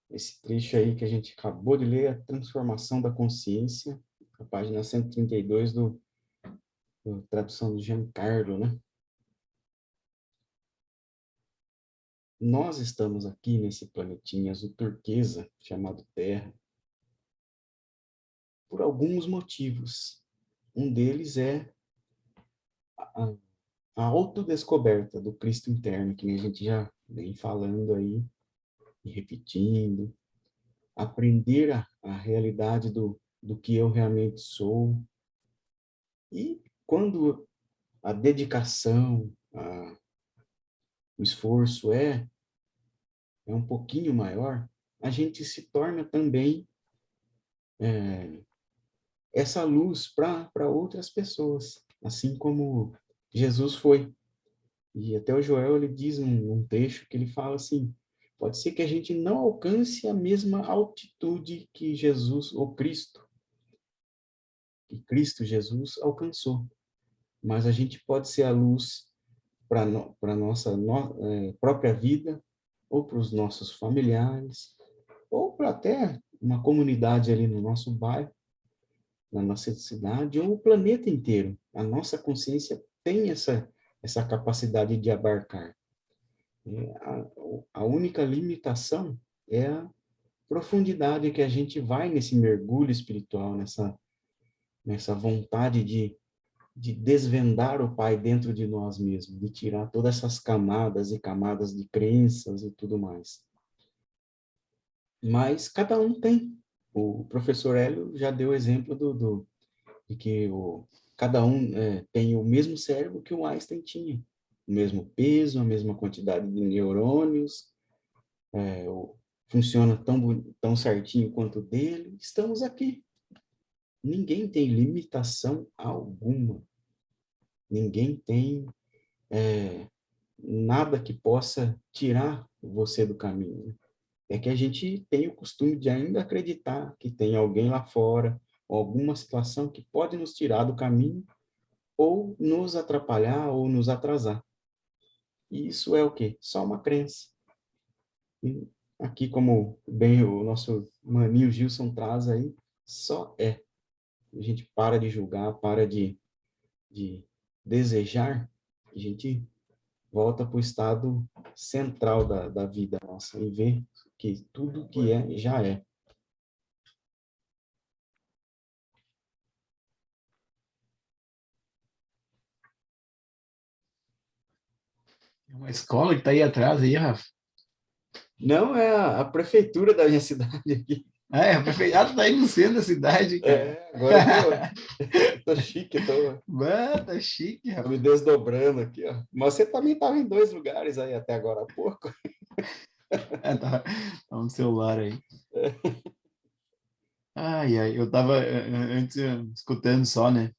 Esse trecho aí que a gente acabou de ler, a transformação da consciência, a página 132 do tradução do Giancarlo, né? Nós estamos aqui nesse planetinha azul turquesa, chamado Terra, por alguns motivos. Um deles é a autodescoberta do Cristo interno, que a gente já vem falando aí, e repetindo, aprender a realidade do que eu realmente sou. E quando a dedicação, o esforço é um pouquinho maior, a gente se torna também essa luz para outras pessoas, assim como Jesus foi. E até o Joel, ele diz num texto que ele fala assim, pode ser que a gente não alcance a mesma altitude que Jesus, ou Cristo, que Cristo Jesus alcançou, mas a gente pode ser a luz para a nossa própria vida, ou para os nossos familiares, ou para até uma comunidade ali no nosso bairro, na nossa cidade ou o planeta inteiro. A nossa consciência tem essa capacidade de abarcar. A única limitação é a profundidade que a gente vai nesse mergulho espiritual, nessa vontade de desvendar o Pai dentro de nós mesmos, de tirar todas essas camadas e camadas de crenças e tudo mais. Mas cada um tem. O professor Hélio já deu o exemplo de que cada um tem o mesmo cérebro que o Einstein tinha. O mesmo peso, a mesma quantidade de neurônios, funciona tão certinho quanto o dele. Estamos aqui. Ninguém tem limitação alguma. Ninguém tem nada que possa tirar você do caminho. É que a gente tem o costume de ainda acreditar que tem alguém lá fora, ou alguma situação que pode nos tirar do caminho, ou nos atrapalhar, ou nos atrasar. E isso é o quê? Só uma crença. E aqui, como bem o nosso maninho Gilson traz aí, só é. A gente para de julgar, para de desejar, a gente volta para o estado central da vida nossa e vê que tudo que é, já é. É uma escola que está aí atrás, aí, Rafa. Não, é a prefeitura da minha cidade aqui. É, a prefeitura está aí no centro da cidade, cara. Agora eu tô chique, Tá chique, tô Rafa. me desdobrando aqui, ó. Mas você também estava em 2 lugares aí até agora há pouco. Tá no celular aí. Ai, eu tava antes escutando só, né?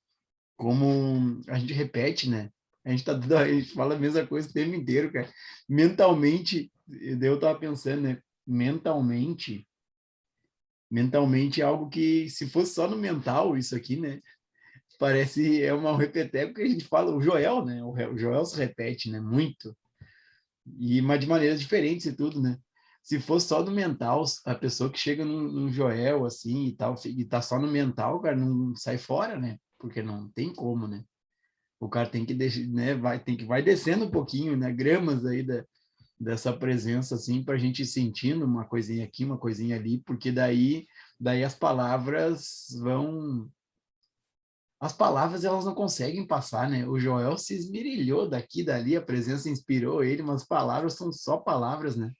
Como a gente repete, né? A gente fala a mesma coisa o tempo inteiro, cara. Mentalmente, eu tava pensando, né? Mentalmente é algo que, se fosse só no mental, isso aqui, né? Parece, um repeteco que a gente fala, o Joel, né? O Joel se repete, né? Muito. Mas de maneiras diferentes e tudo, né? Se fosse só no mental, a pessoa que chega num Joel, assim, e tal, e tá só no mental, cara, não sai fora, né? Porque não tem como, né? O cara tem que deixar, né? Vai descendo um pouquinho, né? Gramas aí dessa presença, assim, para a gente ir sentindo uma coisinha aqui, uma coisinha ali, porque daí as palavras vão... As palavras, elas não conseguem passar, né? O Joel se esmerilhou daqui, dali, a presença inspirou ele, mas as palavras são só palavras, né?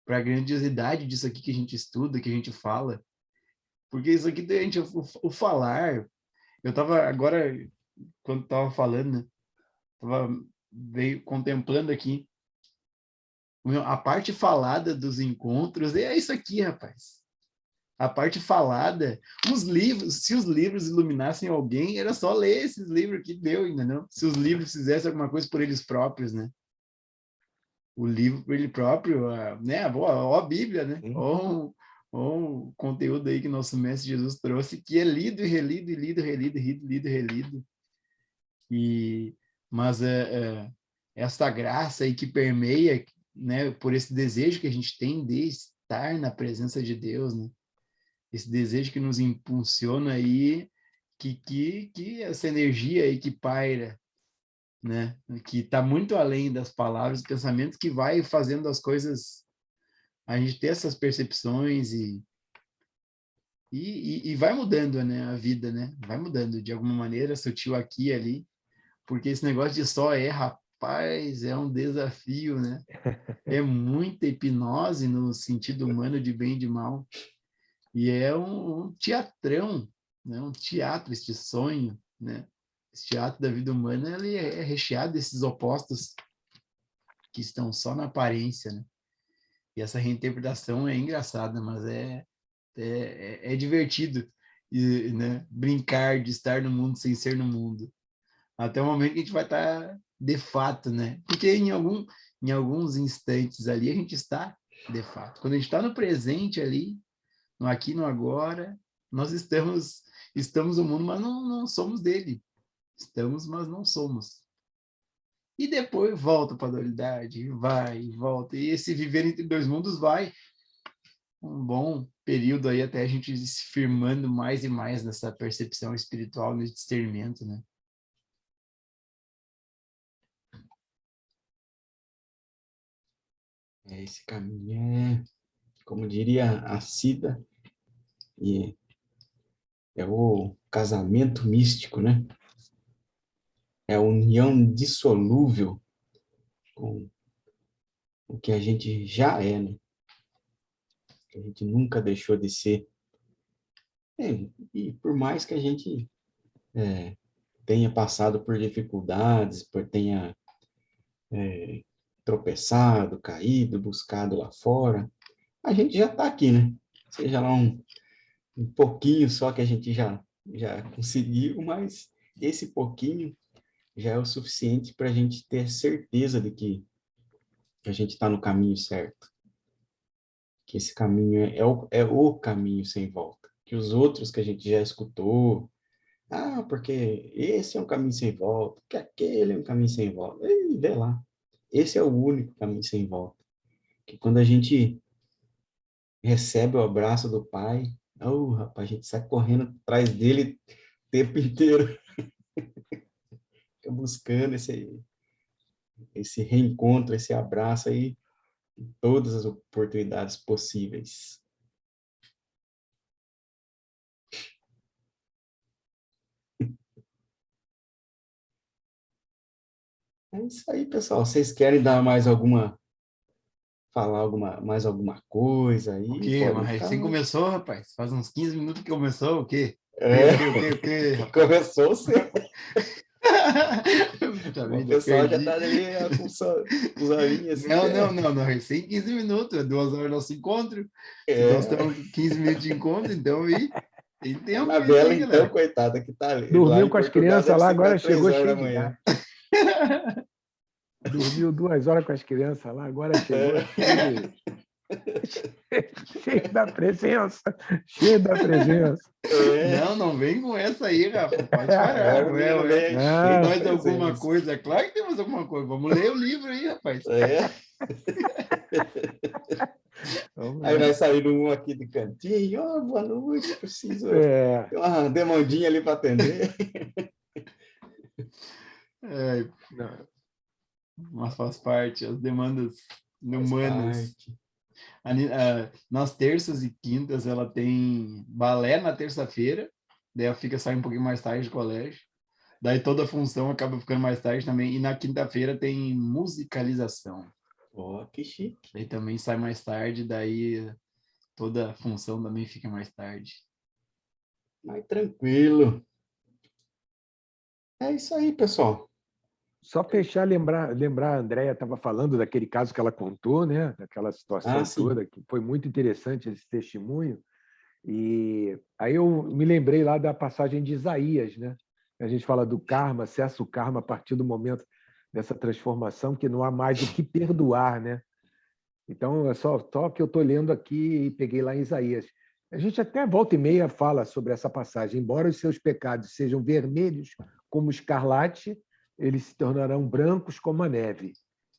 Para a grandiosidade disso aqui que a gente estuda, que a gente fala. Porque isso aqui, gente, o falar... Eu estava agora, quando estava falando, né? Veio contemplando aqui a parte falada dos encontros, é isso aqui, rapaz. A parte falada, os livros, se os livros iluminassem alguém, era só ler esses livros que deu, ainda não? Se os livros fizessem alguma coisa por eles próprios, né? O livro por ele próprio, né? Ó a Bíblia, né? Ou o conteúdo aí que nosso Mestre Jesus trouxe, que é lido e relido, e lido, relido, lido e relido. Mas essa graça aí que permeia, né, por esse desejo que a gente tem de estar na presença de Deus, né? Esse desejo que nos impulsiona aí, que essa energia aí que paira, né? Que está muito além das palavras, pensamentos, que vai fazendo as coisas, a gente ter essas percepções e vai mudando, né, a vida, né? Vai mudando de alguma maneira, sutil aqui e ali, porque esse negócio de só rapaz, é um desafio, né? É muita hipnose no sentido humano de bem e de mal. E é um teatrão, né? Um teatro, este sonho, né? Esse teatro da vida humana, ele é recheado desses opostos que estão só na aparência, né? E essa reinterpretação é engraçada, mas é divertido, né? Brincar de estar no mundo sem ser no mundo. Até o momento que a gente vai estar de fato, né? Porque em alguns instantes ali a gente está de fato. Quando a gente está no presente ali, no aqui, no agora, nós estamos no mundo, mas não somos dele. Estamos, mas não somos. E depois volta para a dualidade, vai e volta. E esse viver entre dois mundos vai. um bom período aí até a gente ir se firmando mais e mais nessa percepção espiritual, nesse discernimento, né? Esse caminho é, como diria a Cida, e é o casamento místico, né? É a união indissolúvel com o que a gente já é, né? Que a gente nunca deixou de ser. E por mais que a gente tenha passado por dificuldades, tenha tropeçado, caído, buscado lá fora, a gente já está aqui, né? Seja lá um pouquinho só que a gente já conseguiu, mas esse pouquinho já é o suficiente para a gente ter certeza de que a gente está no caminho certo. Que esse caminho é o caminho sem volta. Que os outros que a gente já escutou, porque esse é um caminho sem volta, que aquele é um caminho sem volta. E vê lá. Esse é o único caminho sem volta. Que quando a gente recebe o abraço do Pai, rapaz, a gente sai correndo atrás dele o tempo inteiro. Fica buscando esse reencontro, esse abraço aí, em todas as oportunidades possíveis. É isso aí, pessoal. Vocês querem dar falar mais alguma coisa aí? O quê? Podem Mas ficar. recém começou, rapaz. Faz uns 15 minutos que começou, o quê? O quê, rapaz? Começou sim. Puta O vida, pessoal já perdi. está ali com os olhinhos assim. Não, recém 15 minutos, é 2 horas nosso encontro. Se É. nós estamos 15 minutos de encontro, então aí tem A tempo isso Anabela, aí, então, galera. coitada, que tá ali, lá Dormiu em com as Portugal, crianças deve lá, ser agora quase 3 chegou horas da cheio de manhã. gato. Dormiu 2 horas com as crianças lá, agora chegou cheio da presença. Cheio da presença. Não vem com essa aí, Rafa. Pode parar. Agora o menino vem cheio Tem de mais alguma presença. coisa? Claro que temos alguma coisa. Vamos ler o livro aí, rapaz. Aí vai sair um aqui de cantinho. Boa noite, preciso. Tem uma demandinha ali para atender. Mas faz parte, as demandas humanas. Nas terças e quintas ela tem balé na terça-feira, daí ela fica saindo um pouquinho mais tarde do colégio, daí toda a função acaba ficando mais tarde também, e na quinta-feira tem musicalização. Que chique. Daí também sai mais tarde, daí toda a função também fica mais tarde. Mais tranquilo. É isso aí, pessoal. Só fechar, lembrar, a Andréia estava falando daquele caso que ela contou, né? Daquela situação toda, que foi muito interessante esse testemunho. E aí eu me lembrei lá da passagem de Isaías, né? A gente fala do karma, cessa o karma a partir do momento dessa transformação, que não há mais o que perdoar, né? Então, é só que eu estou lendo aqui e peguei lá em Isaías. A gente até volta e meia fala sobre essa passagem. Embora os seus pecados sejam vermelhos como escarlate, eles se tornarão brancos como a neve.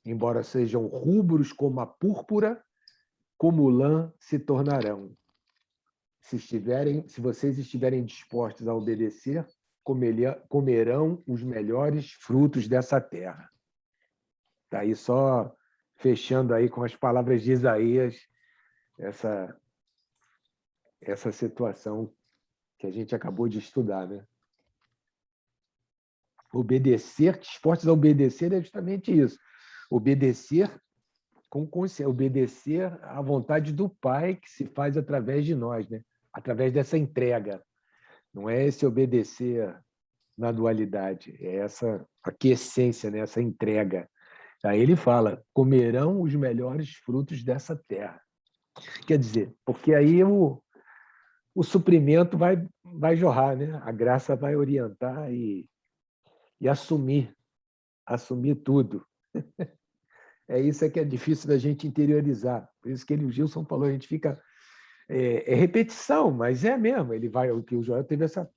Embora sejam rubros como a púrpura, como lã se tornarão. Se vocês estiverem dispostos a obedecer, comerão os melhores frutos dessa terra. Está aí só fechando aí com as palavras de Isaías essa situação que a gente acabou de estudar, né? Obedecer, dispostos a obedecer é justamente isso. Obedecer com consciência, obedecer à vontade do Pai que se faz através de nós, né? Através dessa entrega. Não é esse obedecer na dualidade, é essa aquiescência, né? Essa entrega. Aí ele fala, comerão os melhores frutos dessa terra. Quer dizer, porque aí o suprimento vai jorrar, né? A graça vai orientar e assumir tudo. É isso que é difícil da gente interiorizar. Por isso que o Gilson falou, a gente fica... É repetição, mas é mesmo. O que o Joel teve essa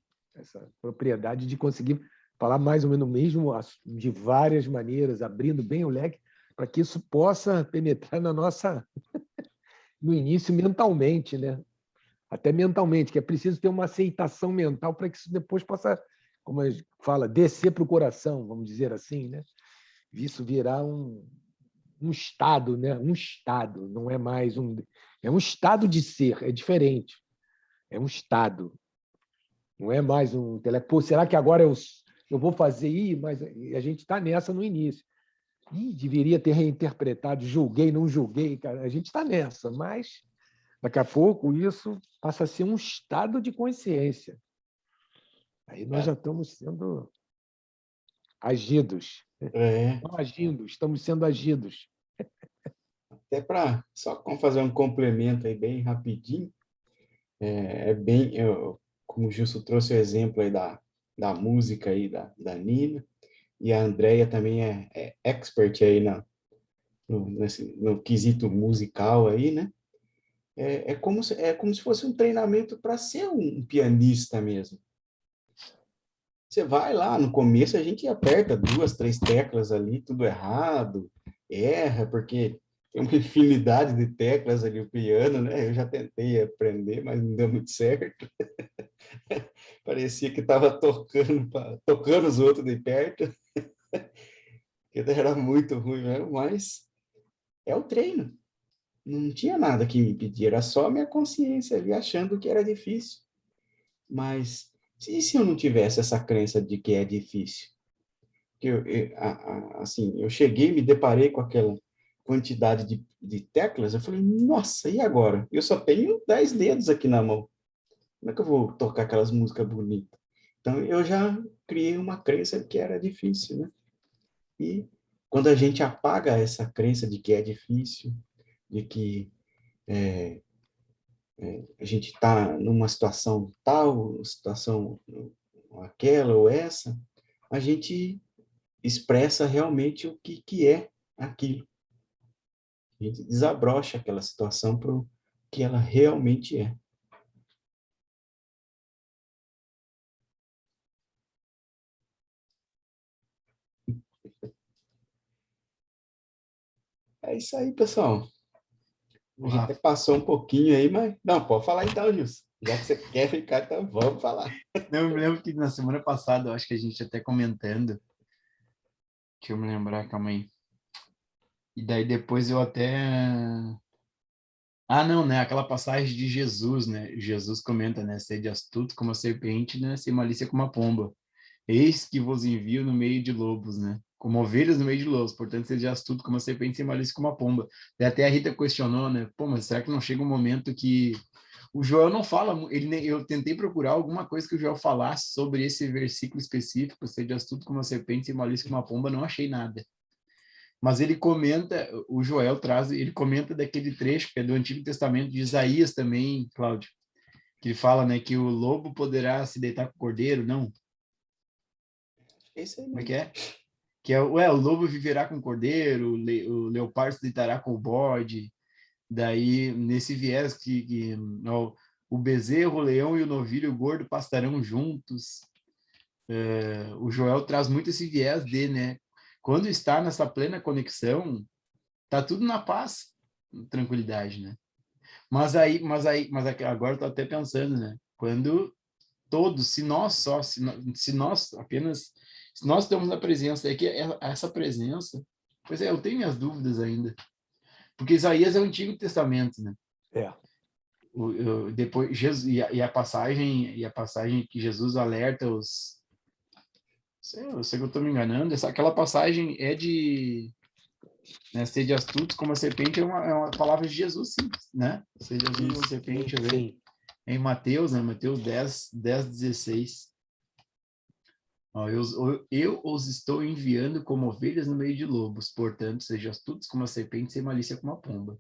propriedade de conseguir falar mais ou menos o mesmo de várias maneiras, abrindo bem o leque, para que isso possa penetrar na nossa no início mentalmente, né? Até mentalmente, que é preciso ter uma aceitação mental para que isso depois possa, como a gente fala, descer para o coração, vamos dizer assim, né? Isso virar um estado, né? Um estado, não é mais um... É um estado de ser, é diferente. É um estado. Não é mais um... Pô, será que agora eu vou fazer isso? Mas a gente está nessa no início. Deveria ter reinterpretado, julguei, não julguei, cara. A gente está nessa, mas daqui a pouco isso passa a ser um estado de consciência. Aí nós já estamos sendo agidos. Não agindo, estamos sendo agidos. Até para só fazer um complemento aí bem rapidinho, como o Gilson trouxe o exemplo aí da música aí da Nina, e a Andrea também é expert aí no quesito musical aí, né? É como se fosse um treinamento para ser um pianista mesmo. Você vai lá, no começo a gente aperta 2, 3 teclas ali, tudo errado, erra, porque tem uma infinidade de teclas ali, o piano, né? Eu já tentei aprender, mas não deu muito certo. Parecia que estava tocando os outros de perto, que era muito ruim mesmo, mas é o treino. Não tinha nada que me impedir, era só minha consciência ali achando que era difícil. Mas e se eu não tivesse essa crença de que é difícil? Que assim, eu cheguei, me deparei com aquela quantidade de teclas, eu falei, nossa, e agora? Eu só tenho 10 dedos aqui na mão. Como é que eu vou tocar aquelas músicas bonitas? Então, eu já criei uma crença de que era difícil, né? E quando a gente apaga essa crença de que é difícil, de que a gente está numa situação tal, situação aquela ou essa, a gente expressa realmente o que é aquilo. A gente desabrocha aquela situação para o que ela realmente é. É isso aí, pessoal. A gente até passou um pouquinho aí, mas... Não, pode falar então, Gilson. Já que você quer ficar, então vamos falar. Eu me lembro que na semana passada, eu acho que a gente até comentando, deixa eu me lembrar, calma aí. E daí depois eu até... Ah, não, né? Aquela passagem de Jesus, né? Jesus comenta, né? Sede astuto como a serpente, né? Sem malícia como a pomba. Eis que vos envio no meio de lobos, né? Como ovelhas no meio de lobos. Portanto, seja astuto como a serpente, sem malícia como a pomba. E até a Rita questionou, né? Pô, mas será que não chega um momento que o Joel não fala? Eu tentei procurar alguma coisa que o Joel falasse sobre esse versículo específico, seja astuto como a serpente, sem malícia como a pomba. Não achei nada. Mas ele comenta, o Joel traz, ele comenta daquele trecho que é do Antigo Testamento de Isaías também, Cláudio, que ele fala, né, que o lobo poderá se deitar com o cordeiro, não? Esse aí Como é mesmo. que é? Que é, o lobo viverá com o cordeiro, o leopardo se deitará com o bode. Daí, nesse viés ó, o bezerro, o leão e o novilho gordo pastarão juntos. O Joel traz muito esse viés de, né? Quando está nessa plena conexão, tá tudo na paz, tranquilidade, né? Mas agora eu tô até pensando, né? Quando todos, se nós apenas, se nós estamos na presença, é que essa presença, pois é, eu tenho minhas dúvidas ainda, porque Isaías é o Antigo Testamento, né? Depois Jesus e a passagem que Jesus alerta os, eu sei que eu estou me enganando, aquela passagem é de, né, sede astutos como a serpente é uma palavra de Jesus, sim, né? Sede astutos como a serpente, Sim. em Mateus, né? Mateus 10, 16. Ó, eu os estou enviando como ovelhas no meio de lobos, portanto, sejam astutos como a serpente, sem malícia como a pomba.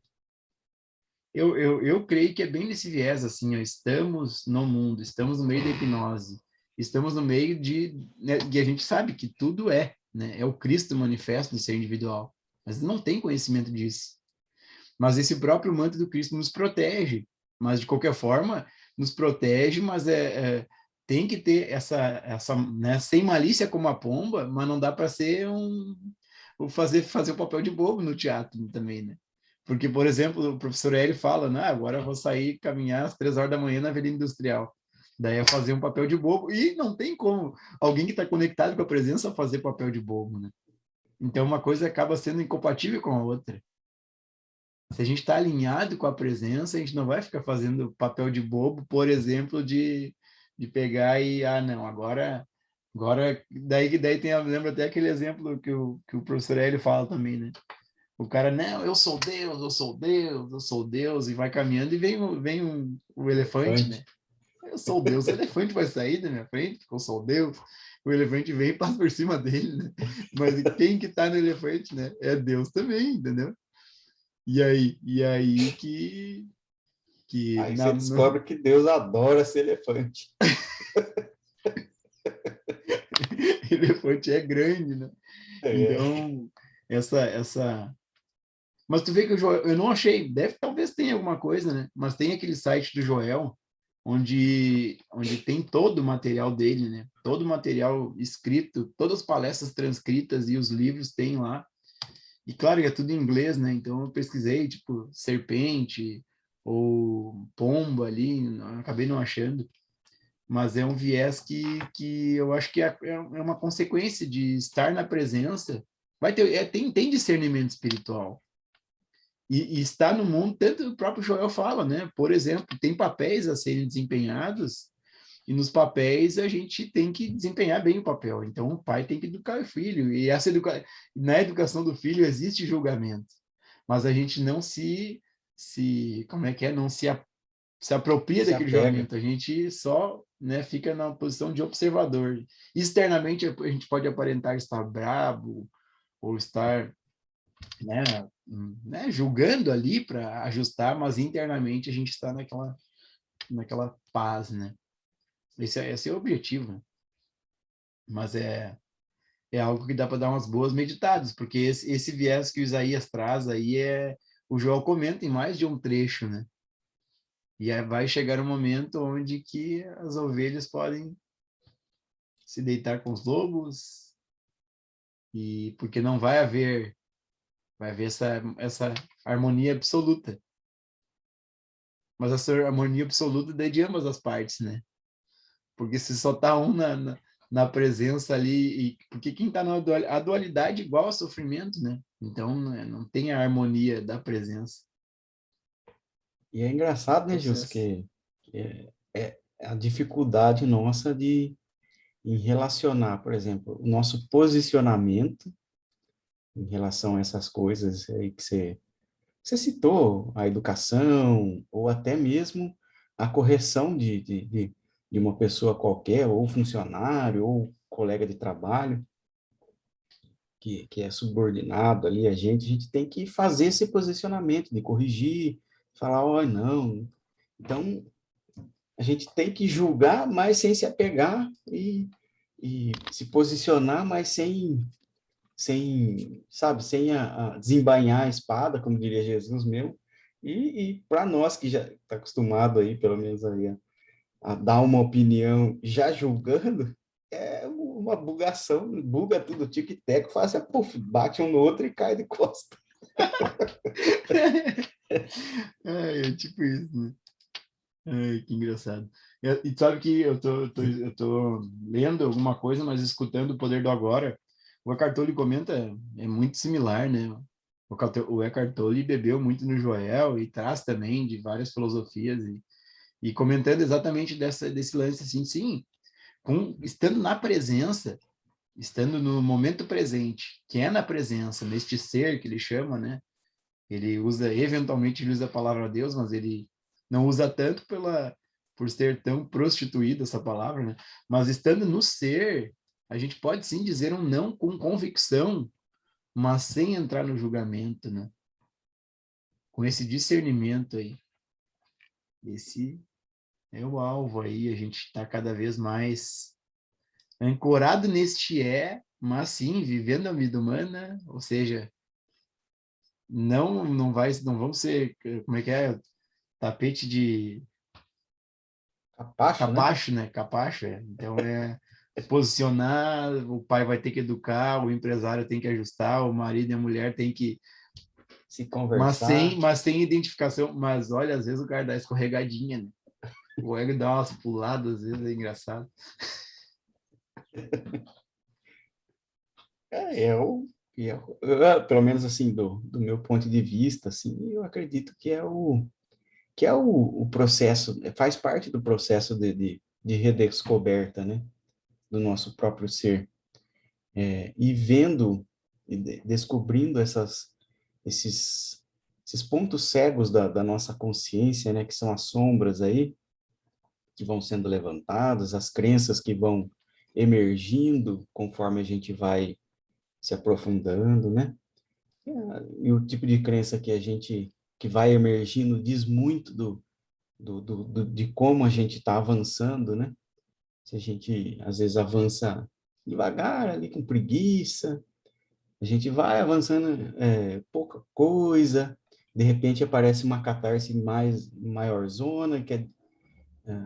Eu creio que é bem nesse viés, assim, ó, estamos no mundo, estamos no meio da hipnose, estamos no meio né, e a gente sabe que tudo né? É o Cristo manifesto no ser individual, mas não tem conhecimento disso. Mas esse próprio manto do Cristo nos protege, mas de qualquer forma, nos protege, mas tem que ter essa né, sem malícia como a pomba, mas não dá para ser fazer o papel de bobo no teatro também, né? Porque, por exemplo, o professor Hélio fala, né, agora eu vou sair caminhar às 3 horas da manhã na Avenida Industrial. Daí é fazer um papel de bobo. E não tem como alguém que está conectado com a presença fazer papel de bobo, né? Então, uma coisa acaba sendo incompatível com a outra. Se a gente está alinhado com a presença, a gente não vai ficar fazendo papel de bobo, por exemplo, de pegar e, não, agora daí tem, eu lembro até aquele exemplo que o professor Hélio fala também, né? O cara, não, eu sou Deus, eu sou Deus, eu sou Deus, e vai caminhando e vem o elefante, né? Eu sou Deus, o elefante vai sair da minha frente, porque eu sou Deus. O elefante vem e passa por cima dele, né? Mas quem que tá no elefante, né? É Deus também, entendeu? E aí que Aí você descobre que Deus adora ser elefante. elefante é grande, né? Então, essa... Mas tu vê que o Joel, eu não achei, talvez tenha alguma coisa, né? Mas tem aquele site do Joel, onde tem todo o material dele, né? Todo o material escrito, todas as palestras transcritas e os livros tem lá. E claro, é tudo em inglês, né? Então eu pesquisei, tipo, serpente ou pomba ali, acabei não achando. Mas é um viés que eu acho que é uma consequência de estar na presença. Vai ter, tem discernimento espiritual. E está no mundo, tanto o próprio Joel fala, né? Por exemplo, tem papéis a serem desempenhados, e nos papéis a gente tem que desempenhar bem o papel. Então, o pai tem que educar o filho, e na educação do filho existe julgamento, mas a gente não como é que é? Não se apropria daquele julgamento, a gente só, né, fica na posição de observador. Externamente, a gente pode aparentar estar bravo, ou estar... Né, julgando ali para ajustar, mas internamente a gente está naquela paz, né? Esse é o objetivo, né? Mas é algo que dá para dar umas boas meditadas, porque esse viés que o Isaías traz aí o Joel comenta em mais de um trecho, né? E aí vai chegar um momento onde que as ovelhas podem se deitar com os lobos, e porque não vai haver essa harmonia absoluta. Mas essa harmonia absoluta é de ambas as partes, né? Porque se só tá um na presença ali, porque quem tá na dualidade, a dualidade é igual ao sofrimento, né? Então, não tem a harmonia da presença. E é engraçado, né, Gilson, que é a dificuldade nossa em relacionar, por exemplo, o nosso posicionamento em relação a essas coisas aí que você citou, a educação, ou até mesmo a correção de uma pessoa qualquer, ou funcionário, ou colega de trabalho, que é subordinado ali a gente tem que fazer esse posicionamento, de corrigir, falar, olha, não. Então, a gente tem que julgar, mas sem se apegar, e se posicionar, mas sabe, sem desembainhar a espada, como diria Jesus mesmo. E para nós que já está acostumado aí, pelo menos aí, a dar uma opinião já julgando, é uma bugação, buga tudo, tic-tac, faz puff, bate um no outro e cai de costa. É tipo isso, né? Ai, que engraçado. E sabe que eu tô lendo alguma coisa, mas escutando O Poder do Agora. O Eckhart Tolle comenta, é muito similar, né? O Eckhart Tolle bebeu muito no Joel e traz também de várias filosofias e comentando exatamente desse lance assim, sim, estando na presença, estando no momento presente, que é na presença, neste ser que ele chama, né? Eventualmente ele usa a palavra Deus, mas ele não usa tanto por ser tão prostituída essa palavra, né? Mas estando no ser, a gente pode sim dizer um não com convicção, mas sem entrar no julgamento, né? Com esse discernimento aí. Esse é o alvo aí, a gente está cada vez mais ancorado neste mas sim, vivendo a vida humana, ou seja, não vamos ser, como é que é? Tapete de Capacho, né? Capacho, é. Então posicionar, o pai vai ter que educar, o empresário tem que ajustar, o marido e a mulher tem que se conversar. Mas sem identificação. Mas olha, às vezes o cara dá escorregadinha, né? O ego dá umas puladas, às vezes é engraçado. Pelo menos assim, do meu ponto de vista, assim, eu acredito que é o processo, faz parte do processo de redescoberta, né, do nosso próprio ser. E vendo, descobrindo esses pontos cegos da nossa consciência, né, que são as sombras aí, que vão sendo levantadas, as crenças que vão emergindo conforme a gente vai se aprofundando, né? E o tipo de crença que vai emergindo diz muito de como a gente está avançando, né? Se a gente, às vezes, avança devagar, ali com preguiça, a gente vai avançando pouca coisa, de repente aparece uma catarse maior zona,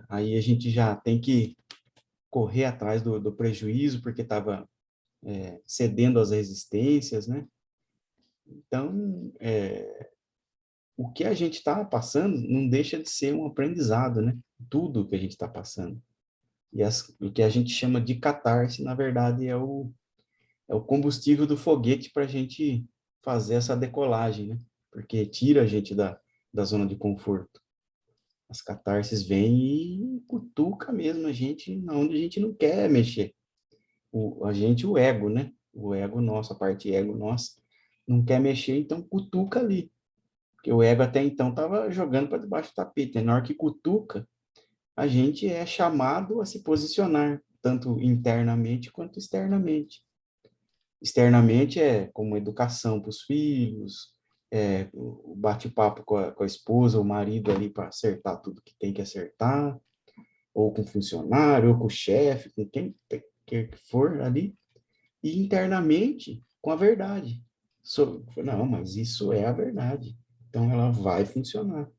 aí a gente já tem que correr atrás do prejuízo, porque estava cedendo às resistências, né? Então, o que a gente está passando não deixa de ser um aprendizado, né? Tudo que a gente está passando. E o que a gente chama de catarse, na verdade, é o combustível do foguete para a gente fazer essa decolagem, né? Porque tira a gente da zona de conforto. As catarses vêm e cutuca mesmo a gente onde a gente não quer mexer. O ego, né? O ego nosso, a parte ego nossa, não quer mexer, então cutuca ali. Porque o ego até então estava jogando para debaixo do tapete. Na hora que cutuca, a gente é chamado a se posicionar, tanto internamente quanto externamente. Externamente é como educação para os filhos, o bate-papo com a esposa, o marido ali para acertar tudo que tem que acertar, ou com o funcionário, ou com o chefe, com quem quer que for ali. E internamente, com a verdade. Não, mas isso é a verdade. Então, ela vai funcionar,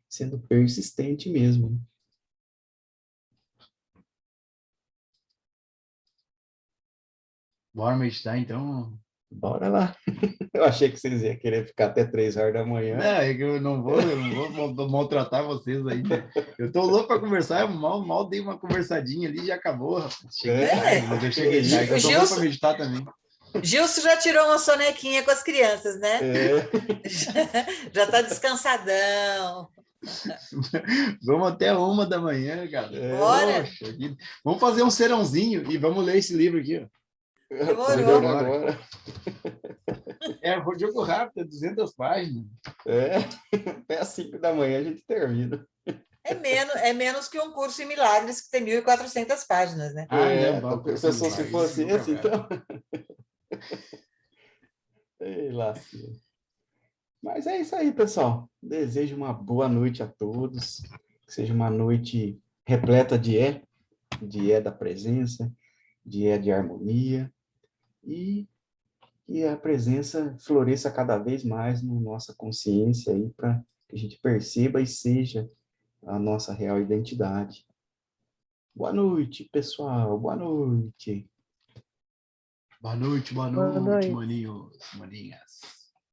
sendo persistente mesmo. Bora meditar, então. Bora lá. Eu achei que vocês iam querer ficar até 3 horas da manhã. Não, é que eu não vou maltratar vocês ainda. Eu tô louco para conversar, eu mal dei uma conversadinha ali e já acabou, rapaz. Cheguei tarde, mas eu cheguei tarde. Eu tô louco para meditar também. Gilson já tirou uma sonequinha com as crianças, né? Já está descansadão. Vamos até 1 da manhã, cara. Bora. Poxa, vamos fazer um serãozinho e vamos ler esse livro aqui, ó. Demorou. Agora. Um jogo rápido, 200 páginas. Até às 5 da manhã a gente termina. É menos que um curso em milagres que tem 1.400 páginas, né? Não, se fosse esse, então. Ei, lasqueira. Mas é isso aí, pessoal. Desejo uma boa noite a todos. Que seja uma noite repleta de da presença, de harmonia. E que a presença floresça cada vez mais na nossa consciência aí, para que a gente perceba e seja a nossa real identidade. Boa noite, pessoal. Boa noite. Boa noite, Boa noite. maninhos, maninhas.